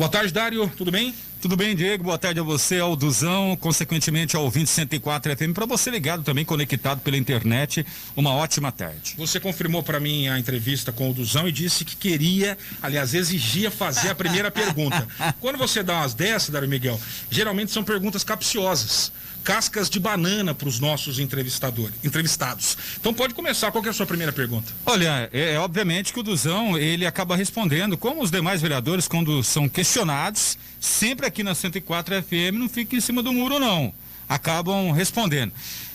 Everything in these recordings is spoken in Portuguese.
Boa tarde, Dário, tudo bem? Tudo bem, Diego? Boa tarde a você, ao Duzão, consequentemente ao ouvinte 104 FM, para você ligado também, conectado pela internet, uma ótima tarde. Você confirmou para mim a entrevista com o Duzão e disse que queria, aliás, exigia fazer a primeira pergunta. Quando você dá umas dessas, Dário Miguel, geralmente são perguntas capciosas, cascas de banana para os nossos entrevistados. Então pode começar, qual que é a sua primeira pergunta? Olha, obviamente que o Duzão, ele acaba respondendo, como os demais vereadores, quando são questionados, sempre aqui na 104 FM, não fica em cima do muro, não. Acabam respondendo.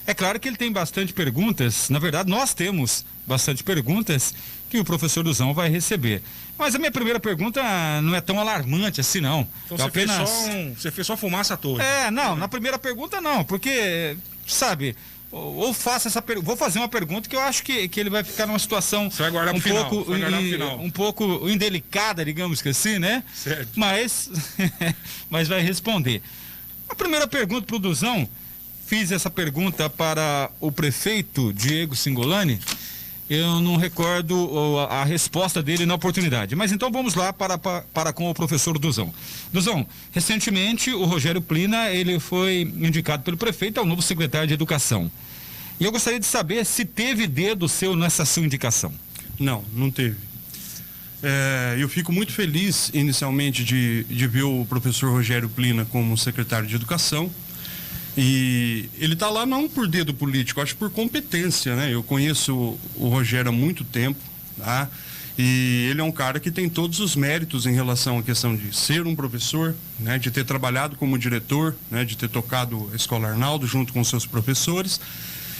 É claro que ele tem bastante perguntas, na verdade nós temos bastante perguntas que o professor Duzão vai receber. Mas a minha primeira pergunta não é tão alarmante assim, não. Então você fez só fumaça à toa. Não, na primeira pergunta não, porque, sabe, ou faço essa pergunta, vou fazer uma pergunta que eu acho que ele vai ficar numa situação você vai guardar pro final. Um pouco indelicada, digamos que assim, né? Certo. Mas vai responder. A primeira pergunta para o Duzão, fiz essa pergunta para o prefeito Diego Cingolani, eu não recordo a resposta dele na oportunidade, mas então vamos lá para com o professor Duzão. Duzão, recentemente o Rogério Plina, ele foi indicado pelo prefeito ao novo secretário de Educação. E eu gostaria de saber se teve dedo seu nessa sua indicação. Não teve. Eu fico muito feliz inicialmente de ver o professor Rogério Plina como secretário de Educação. E ele está lá não por dedo político, acho por competência, né? Eu conheço o Rogério há muito tempo, tá? E ele é um cara que tem todos os méritos em relação à questão de ser um professor, né? De ter trabalhado como diretor, né? De ter tocado a Escola Arnaldo junto com seus professores.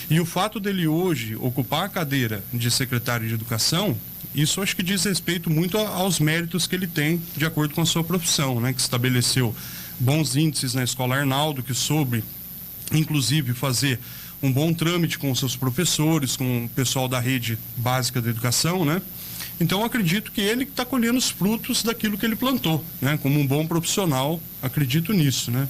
E o fato dele hoje ocupar a cadeira de secretário de Educação, isso acho que diz respeito muito aos méritos que ele tem de acordo com a sua profissão, né? Que estabeleceu bons índices na Escola Arnaldo, que soube inclusive fazer um bom trâmite com os seus professores, com o pessoal da rede básica da educação, né? Então acredito que ele está colhendo os frutos daquilo que ele plantou, né? Como um bom profissional, acredito nisso, né?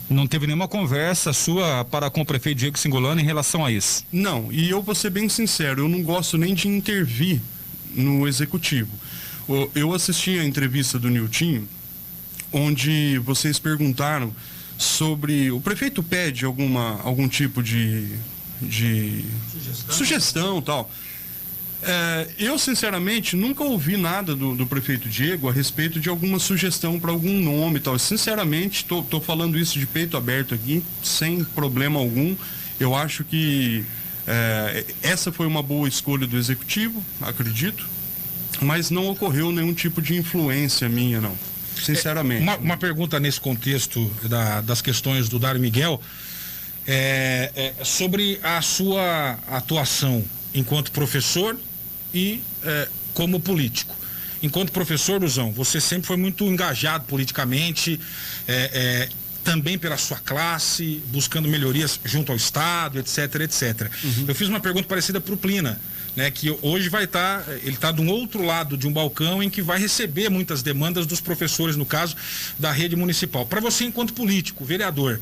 Não teve nenhuma conversa sua para com o prefeito Diego Cingolani em relação a isso? Não, e eu vou ser bem sincero, eu não gosto nem de intervir no executivo. Eu assisti a entrevista do Niltinho, onde vocês perguntaram sobre o prefeito pede algum tipo de sugestão e tal. Eu sinceramente nunca ouvi nada do prefeito Diego a respeito de alguma sugestão para algum nome e tal. Sinceramente, tô falando isso de peito aberto aqui, sem problema algum. Eu acho que essa foi uma boa escolha do executivo, acredito, mas não ocorreu nenhum tipo de influência minha, não. Sinceramente. Uma pergunta nesse contexto das questões do Dário Miguel, sobre a sua atuação enquanto professor e como político. Enquanto professor, Duzão, você sempre foi muito engajado politicamente, também pela sua classe, buscando melhorias junto ao Estado, etc, etc. Uhum. Eu fiz uma pergunta parecida para o Plina, né, que hoje ele está de um outro lado de um balcão em que vai receber muitas demandas dos professores, no caso da rede municipal. Para você, enquanto político, vereador,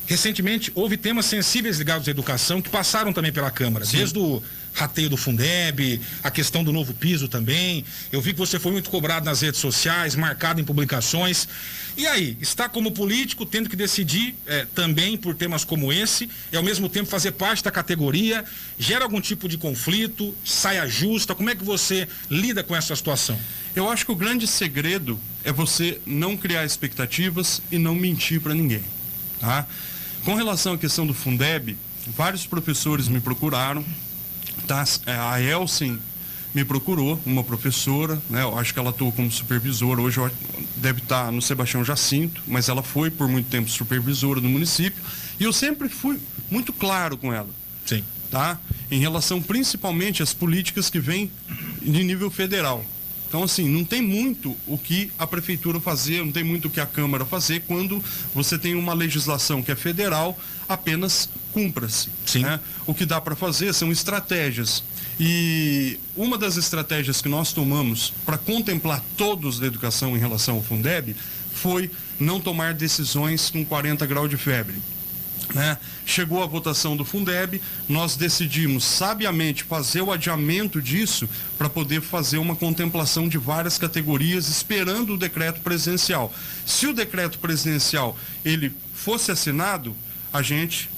recentemente houve temas sensíveis ligados à educação que passaram também pela Câmara, sim, desde o rateio do Fundeb, a questão do novo piso também. Eu vi que você foi muito cobrado nas redes sociais, marcado em publicações. E aí, está como político, tendo que decidir também por temas como esse, e ao mesmo tempo fazer parte da categoria, gera algum tipo de conflito, saia justa? Como é que você lida com essa situação? Eu acho que o grande segredo é você não criar expectativas e não mentir para ninguém, tá? Com relação à questão do Fundeb, vários professores me procuraram, tá? A Elsen me procurou, uma professora, né? Eu acho que ela atua como supervisora, hoje deve estar no Sebastião Jacinto, mas ela foi por muito tempo supervisora do município, e eu sempre fui muito claro com ela. Sim. Tá? Em relação principalmente às políticas que vêm de nível federal. Então, assim, não tem muito o que a prefeitura fazer, não tem muito o que a Câmara fazer quando você tem uma legislação que é federal, apenas cumpra-se. Sim. Né? O que dá para fazer são estratégias. E uma das estratégias que nós tomamos para contemplar todos da educação em relação ao Fundeb foi não tomar decisões com 40 graus de febre. né? Chegou a votação do Fundeb, nós decidimos sabiamente fazer o adiamento disso para poder fazer uma contemplação de várias categorias, esperando o decreto presidencial. Se o decreto presidencial ele fosse assinado, a gente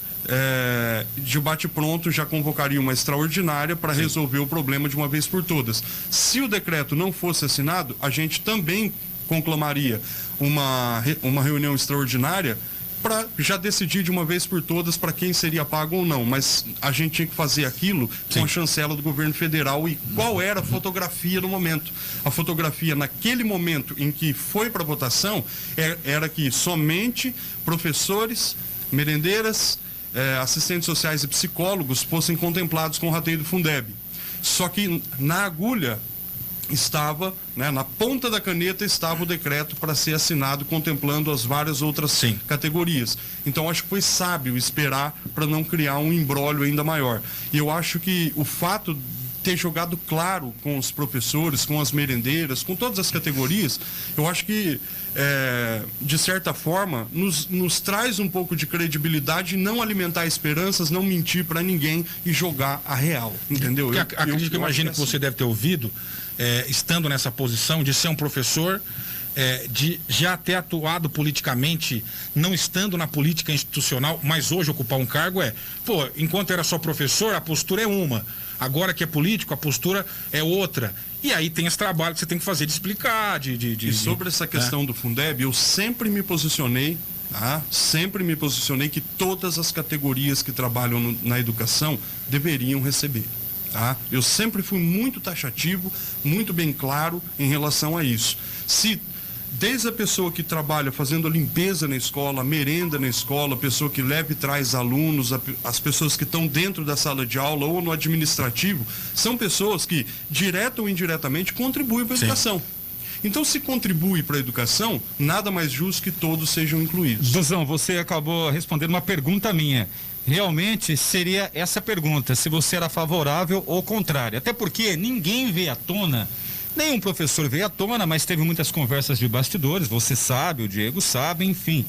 de bate-pronto já convocaria uma extraordinária para resolver o problema de uma vez por todas. Se o decreto não fosse assinado, a gente também conclamaria uma reunião extraordinária para já decidir de uma vez por todas para quem seria pago ou não, mas a gente tinha que fazer aquilo com a chancela do governo federal. E qual era a fotografia no momento? A fotografia naquele momento em que foi para votação era que somente professores, merendeiras, assistentes sociais e psicólogos fossem contemplados com o rateio do Fundeb. Só que na agulha estava, né, na ponta da caneta estava o decreto para ser assinado, contemplando as várias outras categorias. Então acho que foi sábio esperar para não criar um imbróglio ainda maior. E eu acho que o fato de ter jogado claro com os professores, com as merendeiras, com todas as categorias, eu acho que de certa forma nos traz um pouco de credibilidade, não alimentar esperanças, não mentir para ninguém e jogar a real, entendeu? Acredito que imagino que você deve ter ouvido, estando nessa posição de ser um professor, de já ter atuado politicamente, não estando na política institucional, mas hoje ocupar um cargo enquanto era só professor, a postura é uma, agora que é político, a postura é outra. E aí tem esse trabalho que você tem que fazer de explicar, E sobre essa questão do Fundeb, eu sempre me posicionei, sempre me posicionei que todas as categorias que trabalham na educação deveriam receber. Eu sempre fui muito taxativo, muito bem claro em relação a isso. Se desde a pessoa que trabalha fazendo a limpeza na escola, a merenda na escola, a pessoa que leva e traz alunos, as pessoas que estão dentro da sala de aula ou no administrativo, são pessoas que, direta ou indiretamente, contribuem para a educação. Então, se contribui para a educação, nada mais justo que todos sejam incluídos. Duzão, você acabou respondendo uma pergunta minha. Realmente seria essa pergunta, se você era favorável ou contrário. Até porque ninguém veio à tona, nenhum professor veio à tona, mas teve muitas conversas de bastidores, você sabe, o Diego sabe, enfim.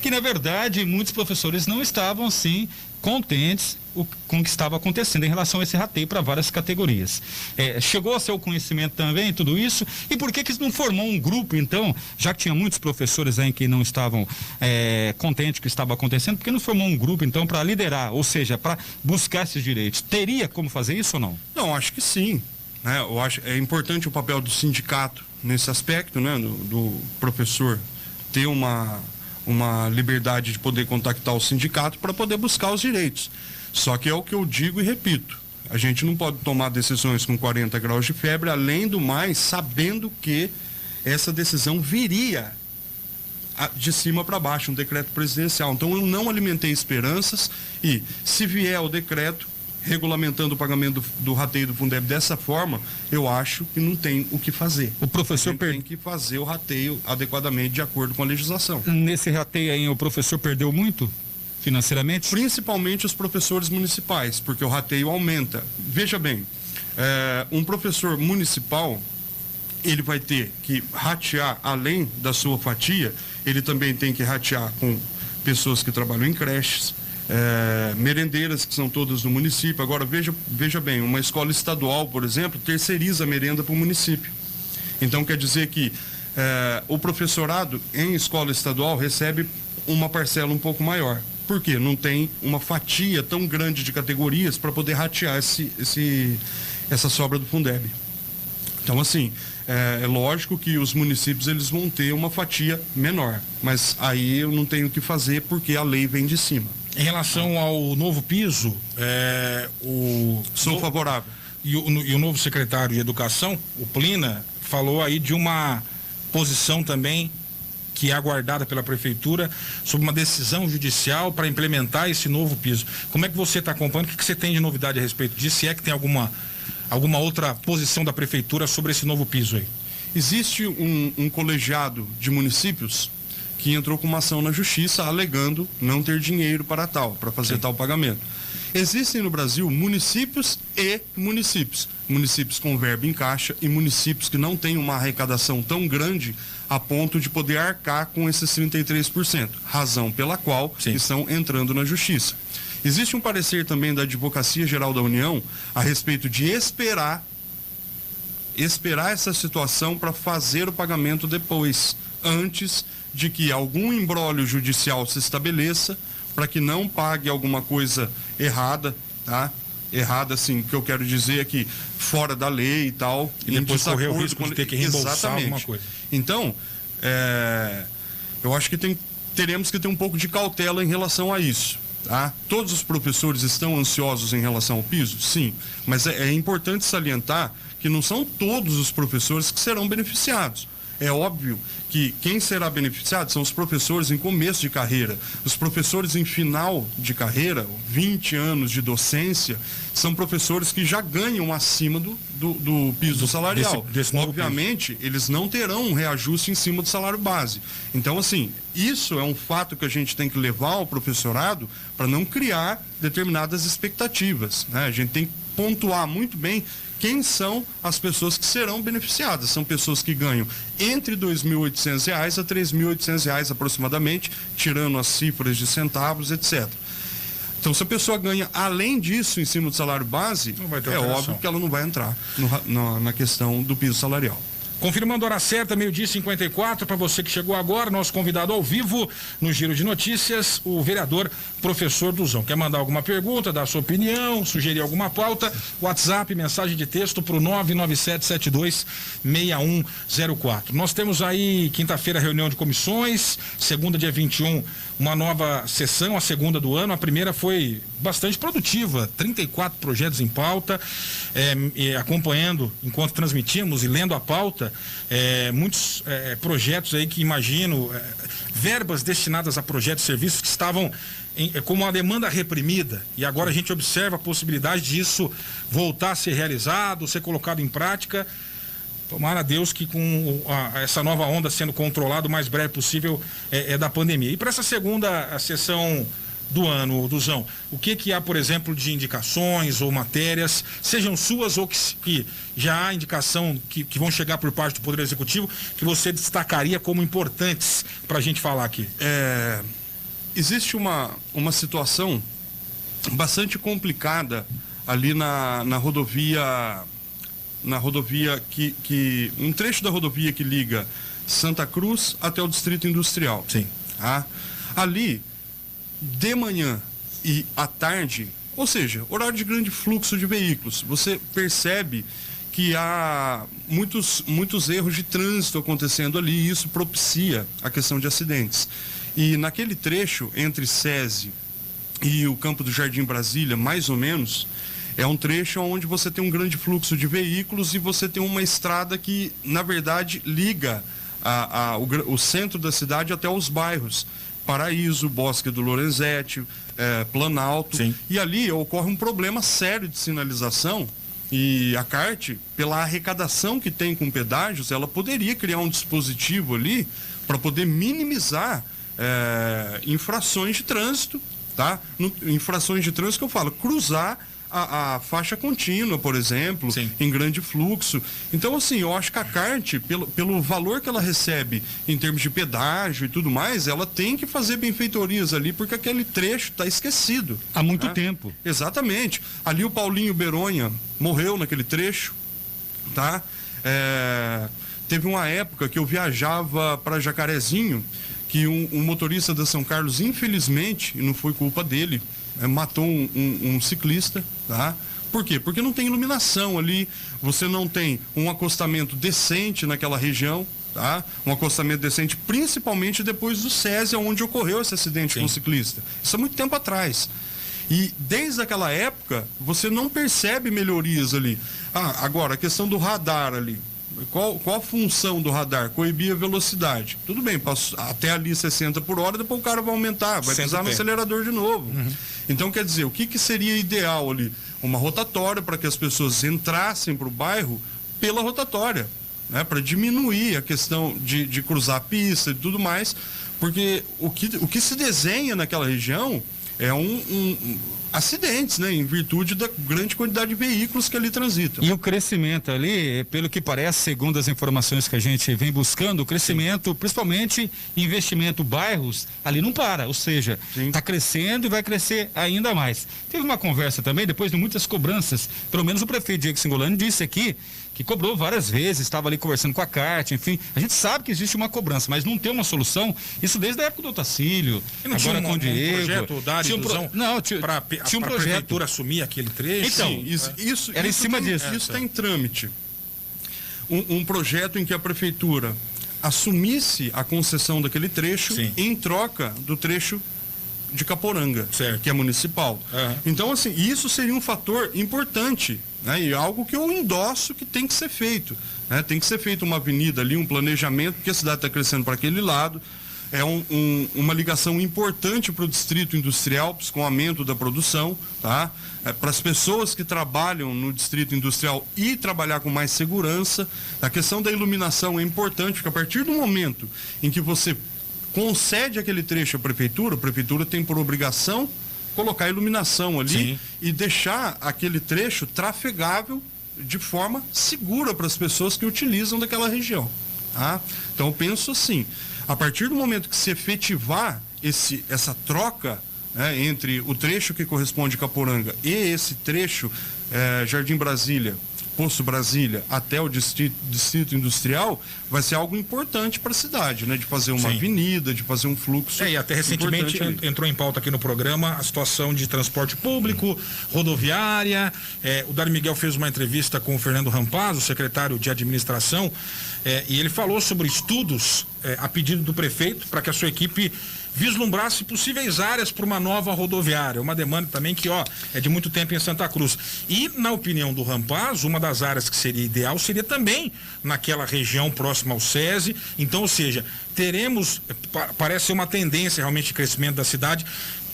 Que na verdade muitos professores não estavam assim contentes com o que estava acontecendo em relação a esse rateio para várias categorias. Chegou a seu conhecimento também tudo isso? E por que não formou um grupo então, já que tinha muitos professores aí que não estavam contentes com o que estava acontecendo, por que não formou um grupo então para liderar, ou seja, para buscar esses direitos? Teria como fazer isso ou não? Não, acho que sim. Eu acho é importante o papel do sindicato nesse aspecto, né, do professor ter uma liberdade de poder contactar o sindicato para poder buscar os direitos. Só que é o que eu digo e repito, a gente não pode tomar decisões com 40 graus de febre, além do mais, sabendo que essa decisão viria de cima para baixo, um decreto presidencial. Então eu não alimentei esperanças e, se vier o decreto regulamentando o pagamento do rateio do Fundeb dessa forma, eu acho que não tem o que fazer. O professor tem que fazer o rateio adequadamente de acordo com a legislação. Nesse rateio aí, o professor perdeu muito financeiramente? Principalmente os professores municipais, porque o rateio aumenta. Veja bem, um professor municipal, ele vai ter que ratear, além da sua fatia, ele também tem que ratear com pessoas que trabalham em creches, merendeiras, que são todas do município. Agora veja bem, uma escola estadual, por exemplo, terceiriza a merenda para o município. Então quer dizer que o professorado em escola estadual recebe uma parcela um pouco maior. Por quê? Não tem uma fatia tão grande de categorias para poder ratear essa sobra do Fundeb. Então, assim, é lógico que os municípios eles vão ter uma fatia menor, mas aí eu não tenho o que fazer porque a lei vem de cima. Em relação ao novo piso, sou favorável. E o novo secretário de Educação, o Plina, falou aí de uma posição também que é aguardada pela Prefeitura sobre uma decisão judicial para implementar esse novo piso. Como é que você está acompanhando? O que você tem de novidade a respeito disso? Se é que tem alguma outra posição da Prefeitura sobre esse novo piso aí? Existe um colegiado de municípios que entrou com uma ação na Justiça alegando não ter dinheiro para fazer tal pagamento. Existem no Brasil municípios e municípios. Municípios com verba em caixa e municípios que não têm uma arrecadação tão grande a ponto de poder arcar com esses 33%, razão pela qual estão entrando na justiça. Existe um parecer também da Advocacia Geral da União a respeito de esperar essa situação para fazer o pagamento depois, antes de que algum imbróglio judicial se estabeleça, para que não pague alguma coisa errada, tá? Errada, assim, que eu quero dizer é que fora da lei e tal. E depois correr o risco de ter que reembolsar alguma coisa. Então, eu acho que teremos que ter um pouco de cautela em relação a isso. Tá? Todos os professores estão ansiosos em relação ao piso? Sim, mas é importante salientar que não são todos os professores que serão beneficiados. É óbvio que quem será beneficiado são os professores em começo de carreira. Os professores em final de carreira, 20 anos de docência, são professores que já ganham acima do piso salarial. Obviamente, eles não terão um reajuste em cima do salário base. Então, assim, isso é um fato que a gente tem que levar ao professorado para não criar determinadas expectativas, né? A gente tem que pontuar muito bem quem são as pessoas que serão beneficiadas. São pessoas que ganham entre R$ 2.800 a R$ 3.800 aproximadamente, tirando as cifras de centavos, etc. Então, se a pessoa ganha além disso em cima do salário base, é óbvio que ela não vai entrar na questão do piso salarial. Confirmando a hora certa, 12h54, para você que chegou agora, nosso convidado ao vivo no Giro de Notícias, o vereador Professor Duzão. Quer mandar alguma pergunta, dar sua opinião, sugerir alguma pauta? WhatsApp, mensagem de texto para o 997726104. Nós temos aí, quinta-feira, reunião de comissões, segunda, dia 21, uma nova sessão, a segunda do ano. A primeira foi bastante produtiva, 34 projetos em pauta, acompanhando enquanto transmitimos e lendo a pauta, muitos projetos aí que imagino, verbas destinadas a projetos e serviços que estavam como uma demanda reprimida, e agora a gente observa a possibilidade disso voltar a ser realizado, ser colocado em prática. Tomara a Deus que com essa nova onda sendo controlada o mais breve possível da pandemia. E para essa segunda sessão do ano, Duzão, o que há, por exemplo, de indicações ou matérias, sejam suas ou que já há indicação que vão chegar por parte do Poder Executivo, que você destacaria como importantes para a gente falar aqui? Existe uma situação bastante complicada ali na rodovia, que um trecho da rodovia que liga Santa Cruz até o Distrito Industrial. Sim. Tá? Ali, de manhã e à tarde, ou seja, horário de grande fluxo de veículos, você percebe que há muitos erros de trânsito acontecendo ali, e isso propicia a questão de acidentes. E naquele trecho entre SESI e o Campo do Jardim Brasília, mais ou menos, é um trecho onde você tem um grande fluxo de veículos e você tem uma estrada que, na verdade, liga o centro da cidade até os bairros Paraíso, Bosque do Lorenzetti, Planalto. Sim. E ali ocorre um problema sério de sinalização, e a CART, pela arrecadação que tem com pedágios, ela poderia criar um dispositivo ali para poder minimizar infrações de trânsito, tá? Infrações de trânsito que eu falo, cruzar a faixa contínua, por exemplo, Sim. em grande fluxo. Então, assim, eu acho que a CART, pelo valor que ela recebe em termos de pedágio e tudo mais, ela tem que fazer benfeitorias ali, porque aquele trecho está esquecido. Há muito tempo. Exatamente. Ali o Paulinho Beronha morreu naquele trecho, tá? Teve uma época que eu viajava para Jacarezinho, que um motorista da São Carlos, infelizmente, e não foi culpa dele, matou um ciclista, tá? Por quê? Porque não tem iluminação ali, você não tem um acostamento decente naquela região, tá? Um acostamento decente, principalmente depois do SESI, onde ocorreu esse acidente com o ciclista. Isso há muito tempo atrás. E desde aquela época, você não percebe melhorias ali. Agora, a questão do radar ali. Qual a função do radar? Coibir a velocidade. Tudo bem, até ali 60 por hora, depois o cara vai aumentar, vai pisar no acelerador de novo. Então, quer dizer, o que seria ideal ali? Uma rotatória para que as pessoas entrassem para o bairro pela rotatória, né? Para diminuir a questão de cruzar a pista e tudo mais, porque o que se desenha naquela região é acidentes, né? Em virtude da grande quantidade de veículos que ali transitam. E o crescimento ali, pelo que parece, segundo as informações que a gente vem buscando, o crescimento, principalmente investimento bairros, ali não para, ou seja, está crescendo e vai crescer ainda mais. Teve uma conversa também, depois de muitas cobranças, pelo menos o prefeito Diego Singolani disse aqui que cobrou várias vezes, estava ali conversando com a CART, enfim, a gente sabe que existe uma cobrança, mas não tem uma solução, isso desde a época do Otacílio, agora com o Diego. Projeto da Ariduzão, para tinha um projeto. A prefeitura assumir aquele trecho? Então, isso era em cima disso. Isso está em trâmite. Um projeto em que a prefeitura assumisse a concessão daquele trecho em troca do trecho de Caporanga, que é municipal. Então, assim, isso seria um fator importante, né? E algo que eu endosso que tem que ser feito, né? Tem que ser feita uma avenida ali, um planejamento, porque a cidade está crescendo para aquele lado. É uma ligação importante para o distrito industrial, com o aumento da produção, tá? Para as pessoas que trabalham no distrito industrial e trabalhar com mais segurança. A questão da iluminação é importante, porque a partir do momento em que você concede aquele trecho à prefeitura, a prefeitura tem por obrigação colocar iluminação ali e deixar aquele trecho trafegável de forma segura para as pessoas que utilizam daquela região, tá? Então eu penso assim, a partir do momento que se efetivar essa troca, né, entre o trecho que corresponde a Caporanga e esse trecho Jardim Brasília, Poço Brasília até o distrito industrial, vai ser algo importante para a cidade, né? De fazer uma avenida, de fazer um fluxo. E até recentemente entrou em pauta aqui no programa a situação de transporte público, rodoviária. O Dário Miguel fez uma entrevista com o Fernando Rampaz, o secretário de administração, e ele falou sobre estudos a pedido do prefeito para que a sua equipe vislumbrasse possíveis áreas para uma nova rodoviária, uma demanda também que é de muito tempo em Santa Cruz. E na opinião do Rampaz, uma das áreas que seria ideal seria também naquela região próxima ao SESI. Então, ou seja, teremos, parece ser uma tendência realmente de crescimento da cidade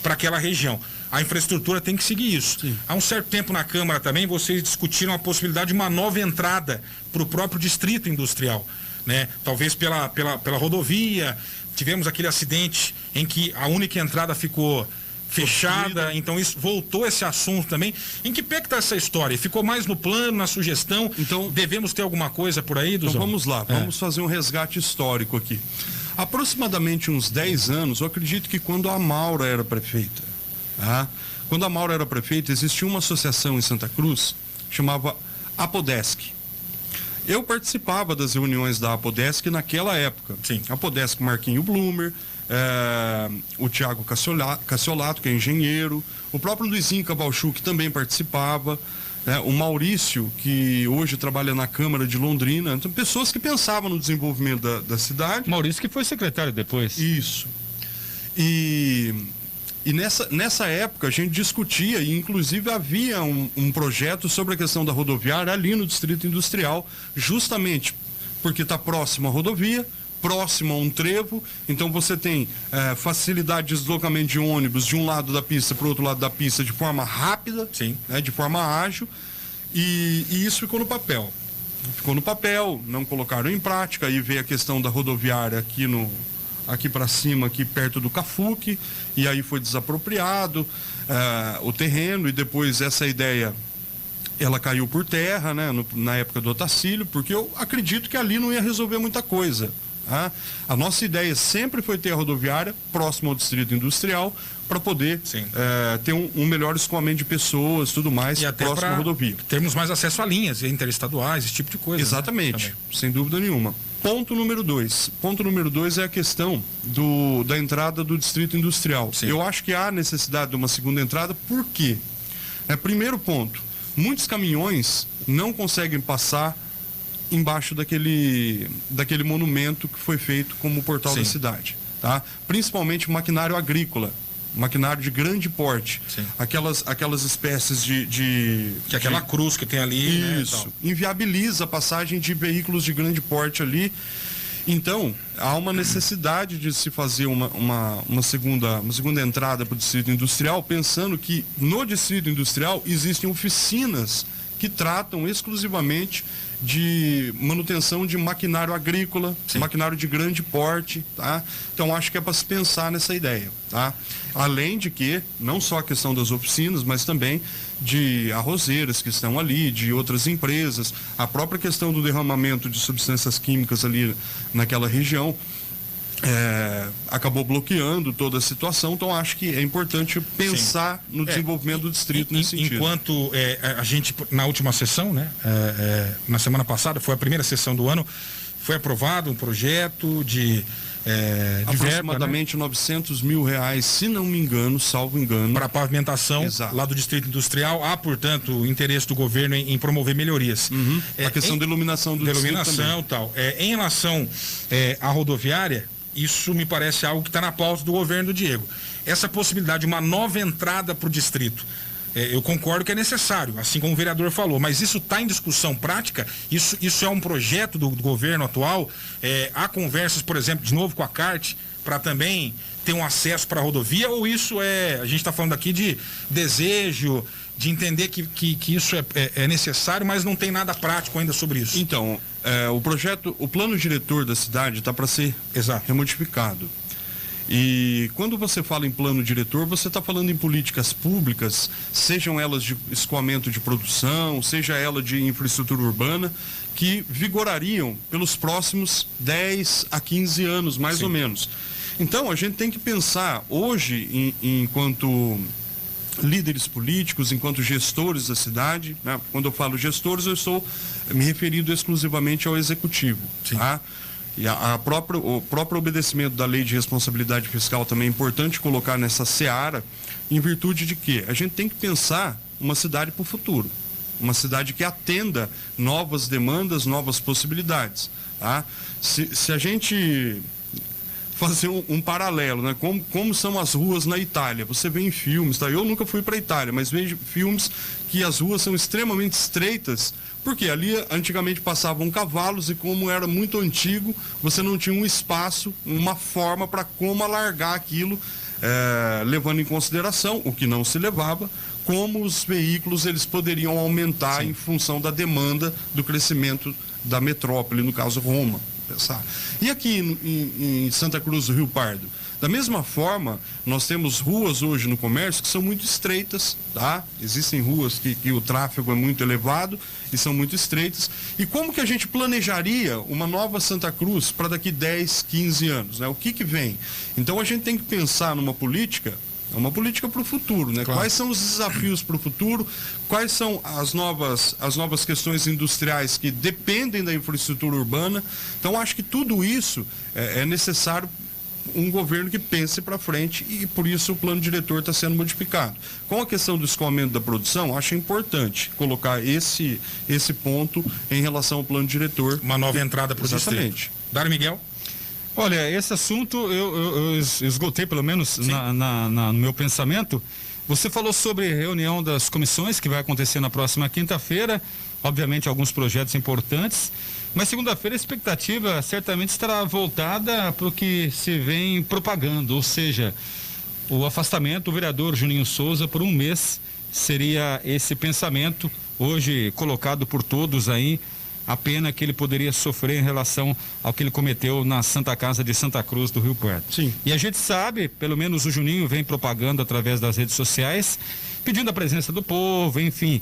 para aquela região. A infraestrutura tem que seguir isso. Há um certo tempo na Câmara também vocês discutiram a possibilidade de uma nova entrada para o próprio distrito industrial, né? Talvez pela rodovia. Tivemos aquele acidente em que a única entrada ficou fechada, então isso voltou esse assunto também. Em que pé que está essa história? Ficou mais no plano, na sugestão? Então, devemos ter alguma coisa por aí, Duzão? Então vamos lá, vamos fazer um resgate histórico aqui. Aproximadamente uns 10 anos, eu acredito que quando a Maura era prefeita, tá? Quando a Maura era prefeita, existia uma associação em Santa Cruz, chamava Apodesc. Eu participava das reuniões da Apodesc naquela época. Apodesc, Marquinho Blumer, o Tiago Cassiolato, que é engenheiro, o próprio Luizinho Cabalchu, que também participava, o Maurício, que hoje trabalha na Câmara de Londrina. Então, pessoas que pensavam no desenvolvimento da cidade. Maurício que foi secretário depois. Isso. E nessa época a gente discutia, e inclusive havia um projeto sobre a questão da rodoviária ali no Distrito Industrial, justamente porque está próximo à rodovia, próximo a um trevo, então você tem facilidade de deslocamento de ônibus de um lado da pista para o outro lado da pista de forma rápida, né, de forma ágil, e isso ficou no papel. Ficou no papel, não colocaram em prática, aí veio a questão da rodoviária aqui para cima, aqui perto do Cafuc, e aí foi desapropriado o terreno, e depois essa ideia ela caiu por terra, né, na época do Otacílio, porque eu acredito que ali não ia resolver muita coisa. Tá? A nossa ideia sempre foi ter a rodoviária próxima ao distrito industrial para poder ter um melhor escoamento de pessoas, tudo mais, e até próximo à rodovia. Termos mais acesso a linhas interestaduais, esse tipo de coisa. Exatamente, né? Sem dúvida nenhuma. Ponto número 2. Ponto número 2 é a questão da entrada do distrito industrial. Eu acho que há necessidade de uma segunda entrada, por quê? Primeiro ponto, muitos caminhões não conseguem passar embaixo daquele monumento que foi feito como portal da cidade, tá? Principalmente o maquinário agrícola, maquinário de grande porte, aquelas espécies aquela cruz que tem ali, isso, né, inviabiliza a passagem de veículos de grande porte ali. Então há uma necessidade de se fazer uma segunda entrada para o distrito industrial, pensando que no distrito industrial existem oficinas que tratam exclusivamente de manutenção de maquinário agrícola, maquinário de grande porte, tá? Então acho que é para se pensar nessa ideia, tá? Além de que, não só a questão das oficinas, mas também de arrozeiras que estão ali, de outras empresas, a própria questão do derramamento de substâncias químicas ali naquela região, acabou bloqueando toda a situação. Então acho que é importante pensar no desenvolvimento do distrito nesse sentido. Enquanto a gente, na última sessão, né, na semana passada, foi a primeira sessão do ano, foi aprovado um projeto de aproximadamente verba, né? R$900 mil, se não me engano, salvo engano, para pavimentação. Exato. Lá do Distrito Industrial. Há, portanto, o interesse do governo em promover melhorias. A questão da iluminação do distrito também. Tal. Em relação à rodoviária, isso me parece algo que está na pauta do governo do Diego. Essa possibilidade de uma nova entrada para o distrito, eu concordo que é necessário, assim como o vereador falou, mas isso está em discussão prática? Isso é um projeto do governo atual? Há conversas, por exemplo, de novo com a CART, para também ter um acesso para a rodovia? Ou isso a gente está falando aqui de desejo, de entender que isso é necessário, mas não tem nada prático ainda sobre isso? Então, o plano diretor da cidade está para ser remodificado. E quando você fala em plano diretor, você está falando em políticas públicas, sejam elas de escoamento de produção, seja ela de infraestrutura urbana, que vigorariam pelos próximos 10 a 15 anos, mais ou menos. Então, a gente tem que pensar hoje, enquanto líderes políticos, enquanto gestores da cidade, né? Quando eu falo gestores, eu estou me referindo exclusivamente ao executivo, tá? E o próprio obedecimento da lei de responsabilidade fiscal também é importante colocar nessa seara, em virtude de que a gente tem que pensar uma cidade para o futuro, uma cidade que atenda novas demandas, novas possibilidades, tá? Se a gente fazer um paralelo, né? Como são as ruas na Itália, você vê em filmes, tá? Eu nunca fui para a Itália, mas vejo filmes que as ruas são extremamente estreitas, porque ali antigamente passavam cavalos e, como era muito antigo, você não tinha um espaço, uma forma para como alargar aquilo, levando em consideração o que não se levava, como os veículos eles poderiam aumentar em função da demanda do crescimento da metrópole, no caso Roma. Pensar. E aqui em Santa Cruz do Rio Pardo, da mesma forma, nós temos ruas hoje no comércio que são muito estreitas, tá? Existem ruas que o tráfego é muito elevado e são muito estreitas. E como que a gente planejaria uma nova Santa Cruz para daqui 10, 15 anos, né? O que vem? Então a gente tem que pensar numa política. É uma política para o futuro, né? Claro. Quais são os desafios para o futuro? Quais são as novas questões industriais que dependem da infraestrutura urbana? Então, acho que tudo isso é necessário um governo que pense para frente, e por isso o plano diretor está sendo modificado. Com a questão do escoamento da produção, acho importante colocar esse ponto em relação ao plano diretor. Uma nova entrada para o distrito. Exatamente. Dário Miguel? Olha, esse assunto eu esgotei, pelo menos no meu pensamento. Você falou sobre reunião das comissões que vai acontecer na próxima quinta-feira, obviamente alguns projetos importantes, mas segunda-feira a expectativa certamente estará voltada para o que se vem propagando, ou seja, o afastamento do vereador Juninho Souza por um mês. Seria esse pensamento hoje colocado por todos aí, a pena que ele poderia sofrer em relação ao que ele cometeu na Santa Casa de Santa Cruz do Rio Pardo. Sim. E a gente sabe, pelo menos o Juninho vem propagando através das redes sociais, pedindo a presença do povo, enfim,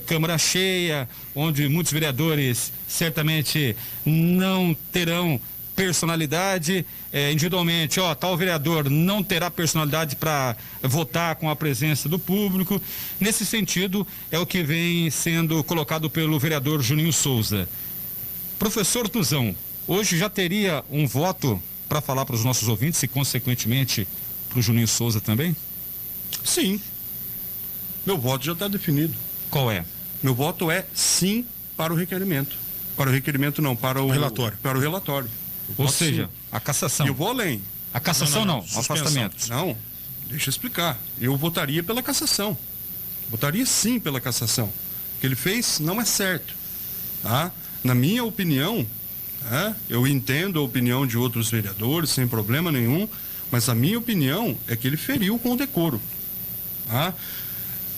Câmara cheia, onde muitos vereadores certamente não terão personalidade, individualmente, tal vereador não terá personalidade para votar com a presença do público. Nesse sentido, é o que vem sendo colocado pelo vereador Juninho Souza. Professor Tuzão, hoje já teria um voto para falar para os nossos ouvintes e, consequentemente, para o Juninho Souza também? Sim. Meu voto já está definido. Qual é? Meu voto é sim para o requerimento. Para o requerimento não, para o relatório. Para o relatório. Ou seja, a cassação. Eu vou além. A cassação não, o afastamento. Não, deixa eu explicar. Eu votaria pela cassação. Votaria sim pela cassação. O que ele fez não é certo. Tá? Na minha opinião, eu entendo a opinião de outros vereadores, sem problema nenhum, mas a minha opinião é que ele feriu com o decoro. Tá?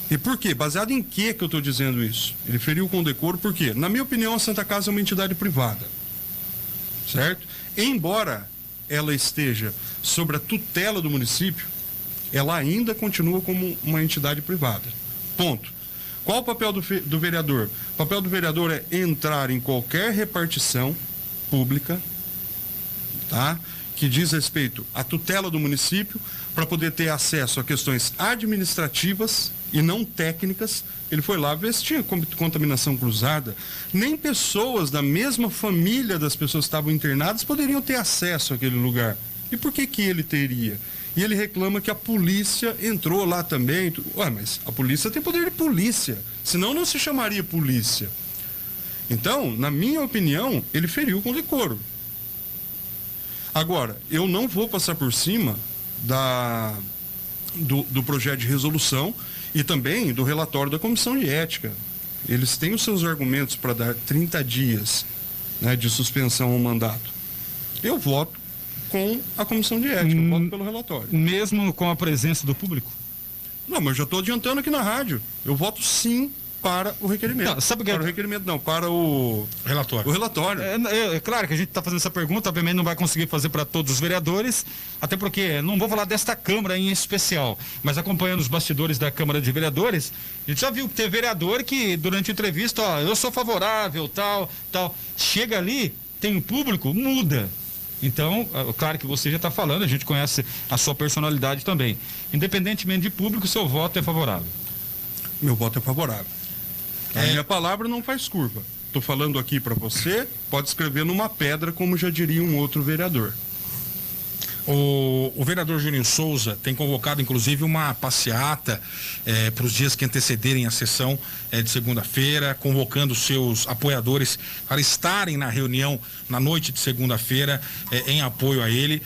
E por quê? Baseado em que eu estou dizendo isso? Ele feriu com decoro por quê? Na minha opinião, a Santa Casa é uma entidade privada. Certo? Embora ela esteja sobre a tutela do município, ela ainda continua como uma entidade privada. Ponto. Qual o papel do vereador? O papel do vereador é entrar em qualquer repartição pública, tá? Que diz respeito à tutela do município, para poder ter acesso a questões administrativas e não técnicas. Ele foi lá ver se tinha contaminação cruzada. Nem pessoas da mesma família das pessoas que estavam internadas poderiam ter acesso àquele lugar. E por que ele teria? E ele reclama que a polícia entrou lá também. Ué, mas a polícia tem poder de polícia, senão não se chamaria polícia. Então, na minha opinião, ele feriu com decoro. Agora, eu não vou passar por cima do projeto de resolução e também do relatório da Comissão de Ética. Eles têm os seus argumentos para dar 30 dias, né, de suspensão ao mandato. Eu voto com a Comissão de Ética, eu voto pelo relatório. Mesmo com a presença do público? Não, mas eu já estou adiantando aqui na rádio. Eu voto sim para o requerimento. Não, sabe que para o requerimento não, para o relatório. O relatório. É claro que a gente está fazendo essa pergunta, obviamente não vai conseguir fazer para todos os vereadores, até porque não vou falar desta Câmara em especial, mas acompanhando os bastidores da Câmara de Vereadores, a gente já viu que tem vereador que durante a entrevista, eu sou favorável, tal, chega ali, tem o público, muda. Então, claro que você já está falando, a gente conhece a sua personalidade também. Independentemente de público, seu voto é favorável. Meu voto é favorável. A minha palavra não faz curva. Estou falando aqui para você, pode escrever numa pedra, como já diria um outro vereador. O vereador Juninho Souza tem convocado, inclusive, uma passeata para os dias que antecederem a sessão de segunda-feira, convocando seus apoiadores para estarem na reunião na noite de segunda-feira em apoio a ele.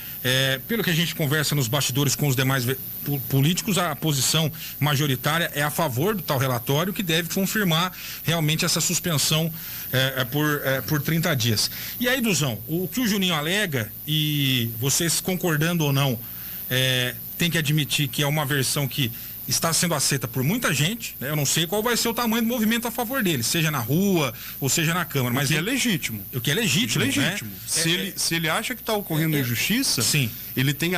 Pelo que a gente conversa nos bastidores com os demais políticos, a posição majoritária é a favor do tal relatório, que deve confirmar realmente essa suspensão por 30 dias. E aí, Duzão, o que o Juninho alega, e vocês concordando ou não, tem que admitir que é uma versão que está sendo aceita por muita gente, né? Eu não sei qual vai ser o tamanho do movimento a favor dele, seja na rua ou seja na Câmara. Mas é legítimo. O que é legítimo, né? Se ele acha que está ocorrendo injustiça, sim. Ele tem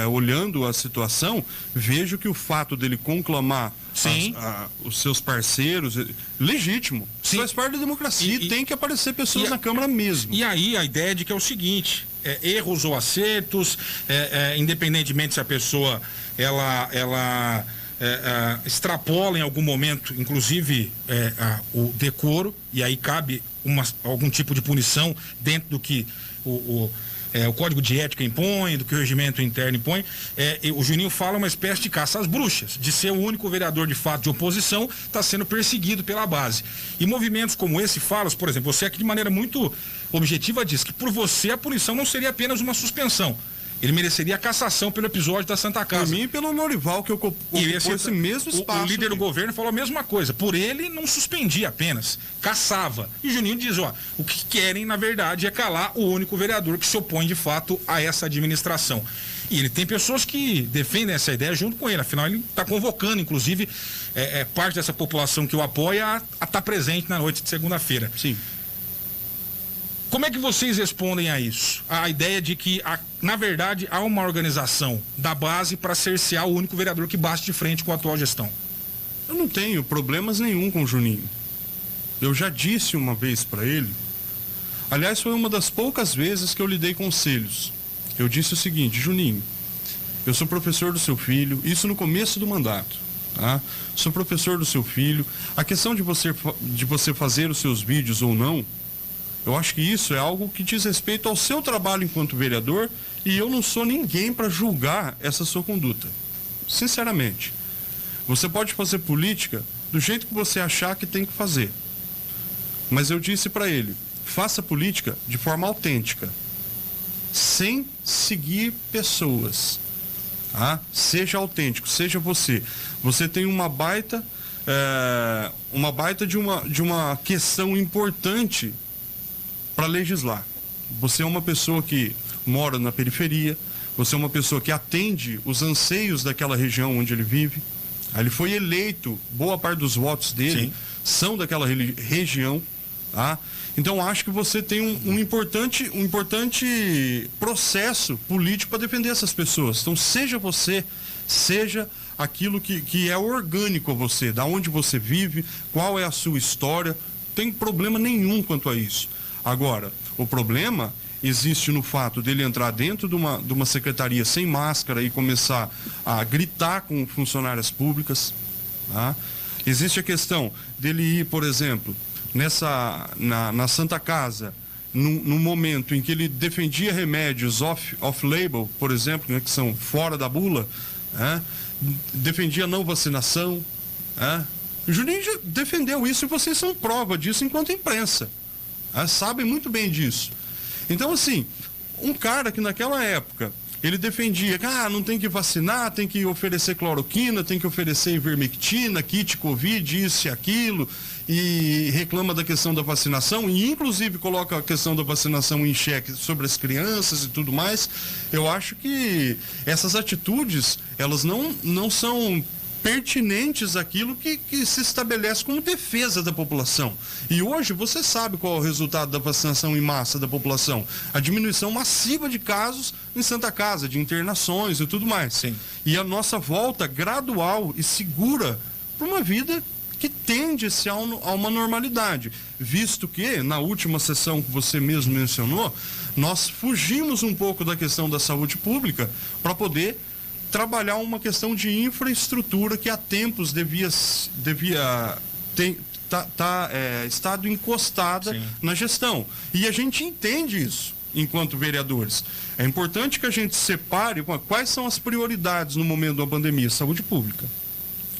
olhando a situação, vejo que o fato dele conclamar os seus parceiros, legítimo. Sim. Faz parte da democracia e tem que aparecer pessoas na Câmara mesmo. E aí a ideia de que é o seguinte, erros ou acertos, independentemente se a pessoa ela extrapola em algum momento, inclusive o decoro, e aí cabe algum tipo de punição dentro do que o Código de Ética impõe, do que o regimento interno impõe. O Juninho fala uma espécie de caça às bruxas, de ser o único vereador de fato de oposição, está sendo perseguido pela base. E movimentos como esse falam, por exemplo, você aqui de maneira muito objetiva diz que por você a punição não seria apenas uma suspensão. Ele mereceria a cassação pelo episódio da Santa Casa. Por mim e pelo Norival, que ocupou esse mesmo espaço. O líder do governo falou a mesma coisa. Por ele, não suspendia apenas, caçava. E o Juninho diz, o que querem, na verdade, é calar o único vereador que se opõe, de fato, a essa administração. E ele tem pessoas que defendem essa ideia junto com ele. Afinal, ele está convocando, inclusive, parte dessa população que o apoia a estar presente na noite de segunda-feira. Sim. Como é que vocês respondem a isso? A ideia de que, na verdade, há uma organização da base para cercear o único vereador que bate de frente com a atual gestão. Eu não tenho problemas nenhum com o Juninho. Eu já disse uma vez para ele, aliás, foi uma das poucas vezes que eu lhe dei conselhos. Eu disse o seguinte, Juninho, eu sou professor do seu filho, isso no começo do mandato, tá? Sou professor do seu filho. A questão de você fazer os seus vídeos ou não, eu acho que isso é algo que diz respeito ao seu trabalho enquanto vereador, e eu não sou ninguém para julgar essa sua conduta. Sinceramente. Você pode fazer política do jeito que você achar que tem que fazer. Mas eu disse para ele, faça política de forma autêntica, sem seguir pessoas. Tá? Seja autêntico, seja você. Você tem uma baita de uma questão importante para legislar. Você é uma pessoa que mora na periferia, você é uma pessoa que atende os anseios daquela região onde ele vive, Ele foi eleito, boa parte dos votos dele são daquela região, tá? Então acho que você tem um importante processo político para defender essas pessoas. Então seja você, seja aquilo que é orgânico a você, da onde você vive, qual é a sua história, não tem problema nenhum quanto a isso. Agora, o problema existe no fato dele entrar dentro de uma secretaria sem máscara e começar a gritar com funcionárias públicas, tá? Existe a questão dele ir, por exemplo, na Santa Casa, no momento em que ele defendia remédios off-label, por exemplo, né, que são fora da bula, né, defendia não vacinação. Né? O Juninho já defendeu isso e vocês são prova disso enquanto imprensa. Né? Sabem muito bem disso. Então, assim, um cara que naquela época ele defendia que não tem que vacinar, tem que oferecer cloroquina, tem que oferecer ivermectina, kit Covid, isso e aquilo, e reclama da questão da vacinação, e inclusive coloca a questão da vacinação em xeque sobre as crianças e tudo mais. Eu acho que essas atitudes, elas não são pertinentes àquilo que se estabelece como defesa da população. E hoje você sabe qual é o resultado da vacinação em massa da população. A diminuição massiva de casos em Santa Casa, de internações e tudo mais. Sim. E a nossa volta gradual e segura para uma vida que tende-se a uma normalidade. Visto que, na última sessão que você mesmo mencionou, nós fugimos um pouco da questão da saúde pública para poder trabalhar uma questão de infraestrutura que há tempos devia estado encostada na gestão. E a gente entende isso enquanto vereadores. É importante que a gente separe quais são as prioridades no momento da pandemia. Saúde pública.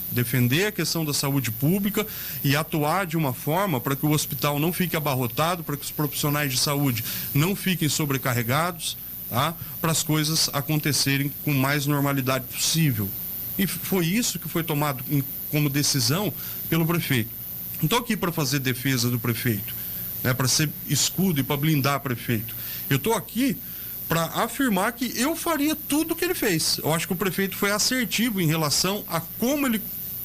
Defender a questão da saúde pública e atuar de uma forma para que o hospital não fique abarrotado, para que os profissionais de saúde não fiquem sobrecarregados, tá? Para as coisas acontecerem com mais normalidade possível. E foi isso que foi tomado como decisão pelo prefeito. Não estou aqui para fazer defesa do prefeito, né? Para ser escudo e para blindar o prefeito. Eu estou aqui para afirmar que eu faria tudo o que ele fez. Eu acho que o prefeito foi assertivo em relação a como ele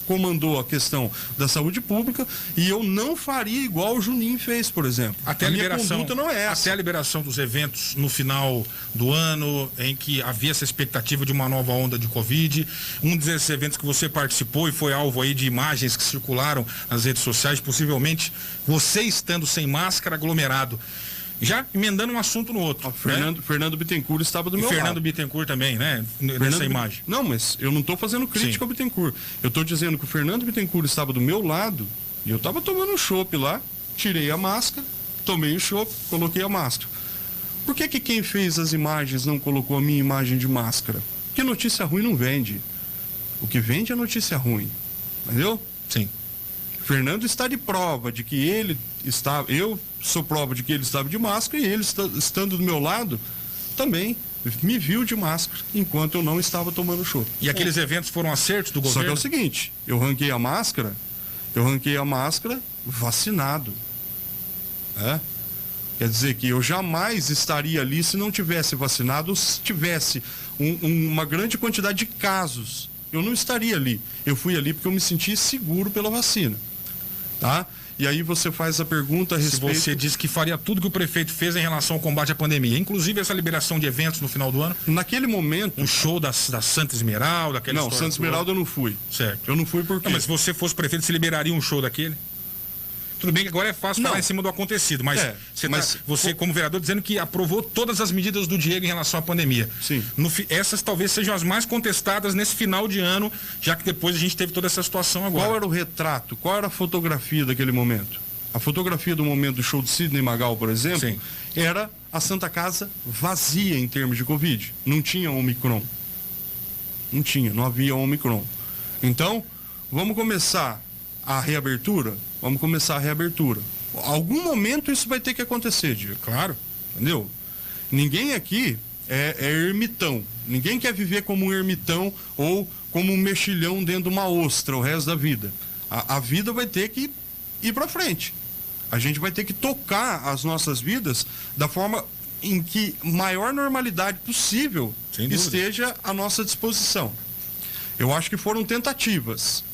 comandou a questão da saúde pública, e eu não faria igual o Juninho fez, por exemplo. Até a liberação, não é essa. Até a liberação dos eventos no final do ano, em que havia essa expectativa de uma nova onda de Covid. Um desses eventos que você participou e foi alvo aí de imagens que circularam nas redes sociais, possivelmente você estando sem máscara, aglomerado. Já emendando um assunto no outro. Fernando Bittencourt estava do meu lado. Fernando Bittencourt também, né? Nessa imagem. Não, mas eu não estou fazendo crítica ao Bittencourt. Eu estou dizendo que o Fernando Bittencourt estava do meu lado e eu estava tomando um chopp lá, tirei a máscara, tomei o chopp, coloquei a máscara. Por que quem fez as imagens não colocou a minha imagem de máscara? Porque notícia ruim não vende. O que vende é notícia ruim. Entendeu? Sim. Fernando está de prova de que ele estava, eu sou prova de que ele estava de máscara, e ele estando do meu lado também me viu de máscara enquanto eu não estava tomando chopp. E aqueles eventos foram acertos do governo? Só que é o seguinte, eu ranquei a máscara vacinado. Quer dizer que eu jamais estaria ali se não tivesse vacinado, ou se tivesse uma grande quantidade de casos. Eu não estaria ali. Eu fui ali porque eu me senti seguro pela vacina. Tá? E aí você faz a pergunta a respeito... Se você disse que faria tudo que o prefeito fez em relação ao combate à pandemia, inclusive essa liberação de eventos no final do ano? Naquele momento... Um show da Santa Esmeralda, aquela história... Não, Santa Esmeralda eu não fui. Certo. Eu não fui porque... Mas se você fosse prefeito, você liberaria um show daquele? Tudo bem que agora é fácil falar em cima do acontecido, mas você como vereador dizendo que aprovou todas as medidas do Diego em relação à pandemia. Sim. Essas talvez sejam as mais contestadas nesse final de ano, já que depois a gente teve toda essa situação agora. Qual era o retrato? Qual era a fotografia daquele momento? A fotografia do momento do show de Sidney Magal, por exemplo, era a Santa Casa vazia em termos de Covid. Não tinha Omicron. Não havia Omicron. Então, vamos começar a reabertura? Vamos começar a reabertura. Algum momento isso vai ter que acontecer, Diego. Claro. Entendeu? Ninguém aqui é ermitão. Ninguém quer viver como um ermitão ou como um mexilhão dentro de uma ostra o resto da vida. A vida vai ter que ir para frente. A gente vai ter que tocar as nossas vidas da forma em que maior normalidade possível esteja à nossa disposição. Eu acho que foram tentativas.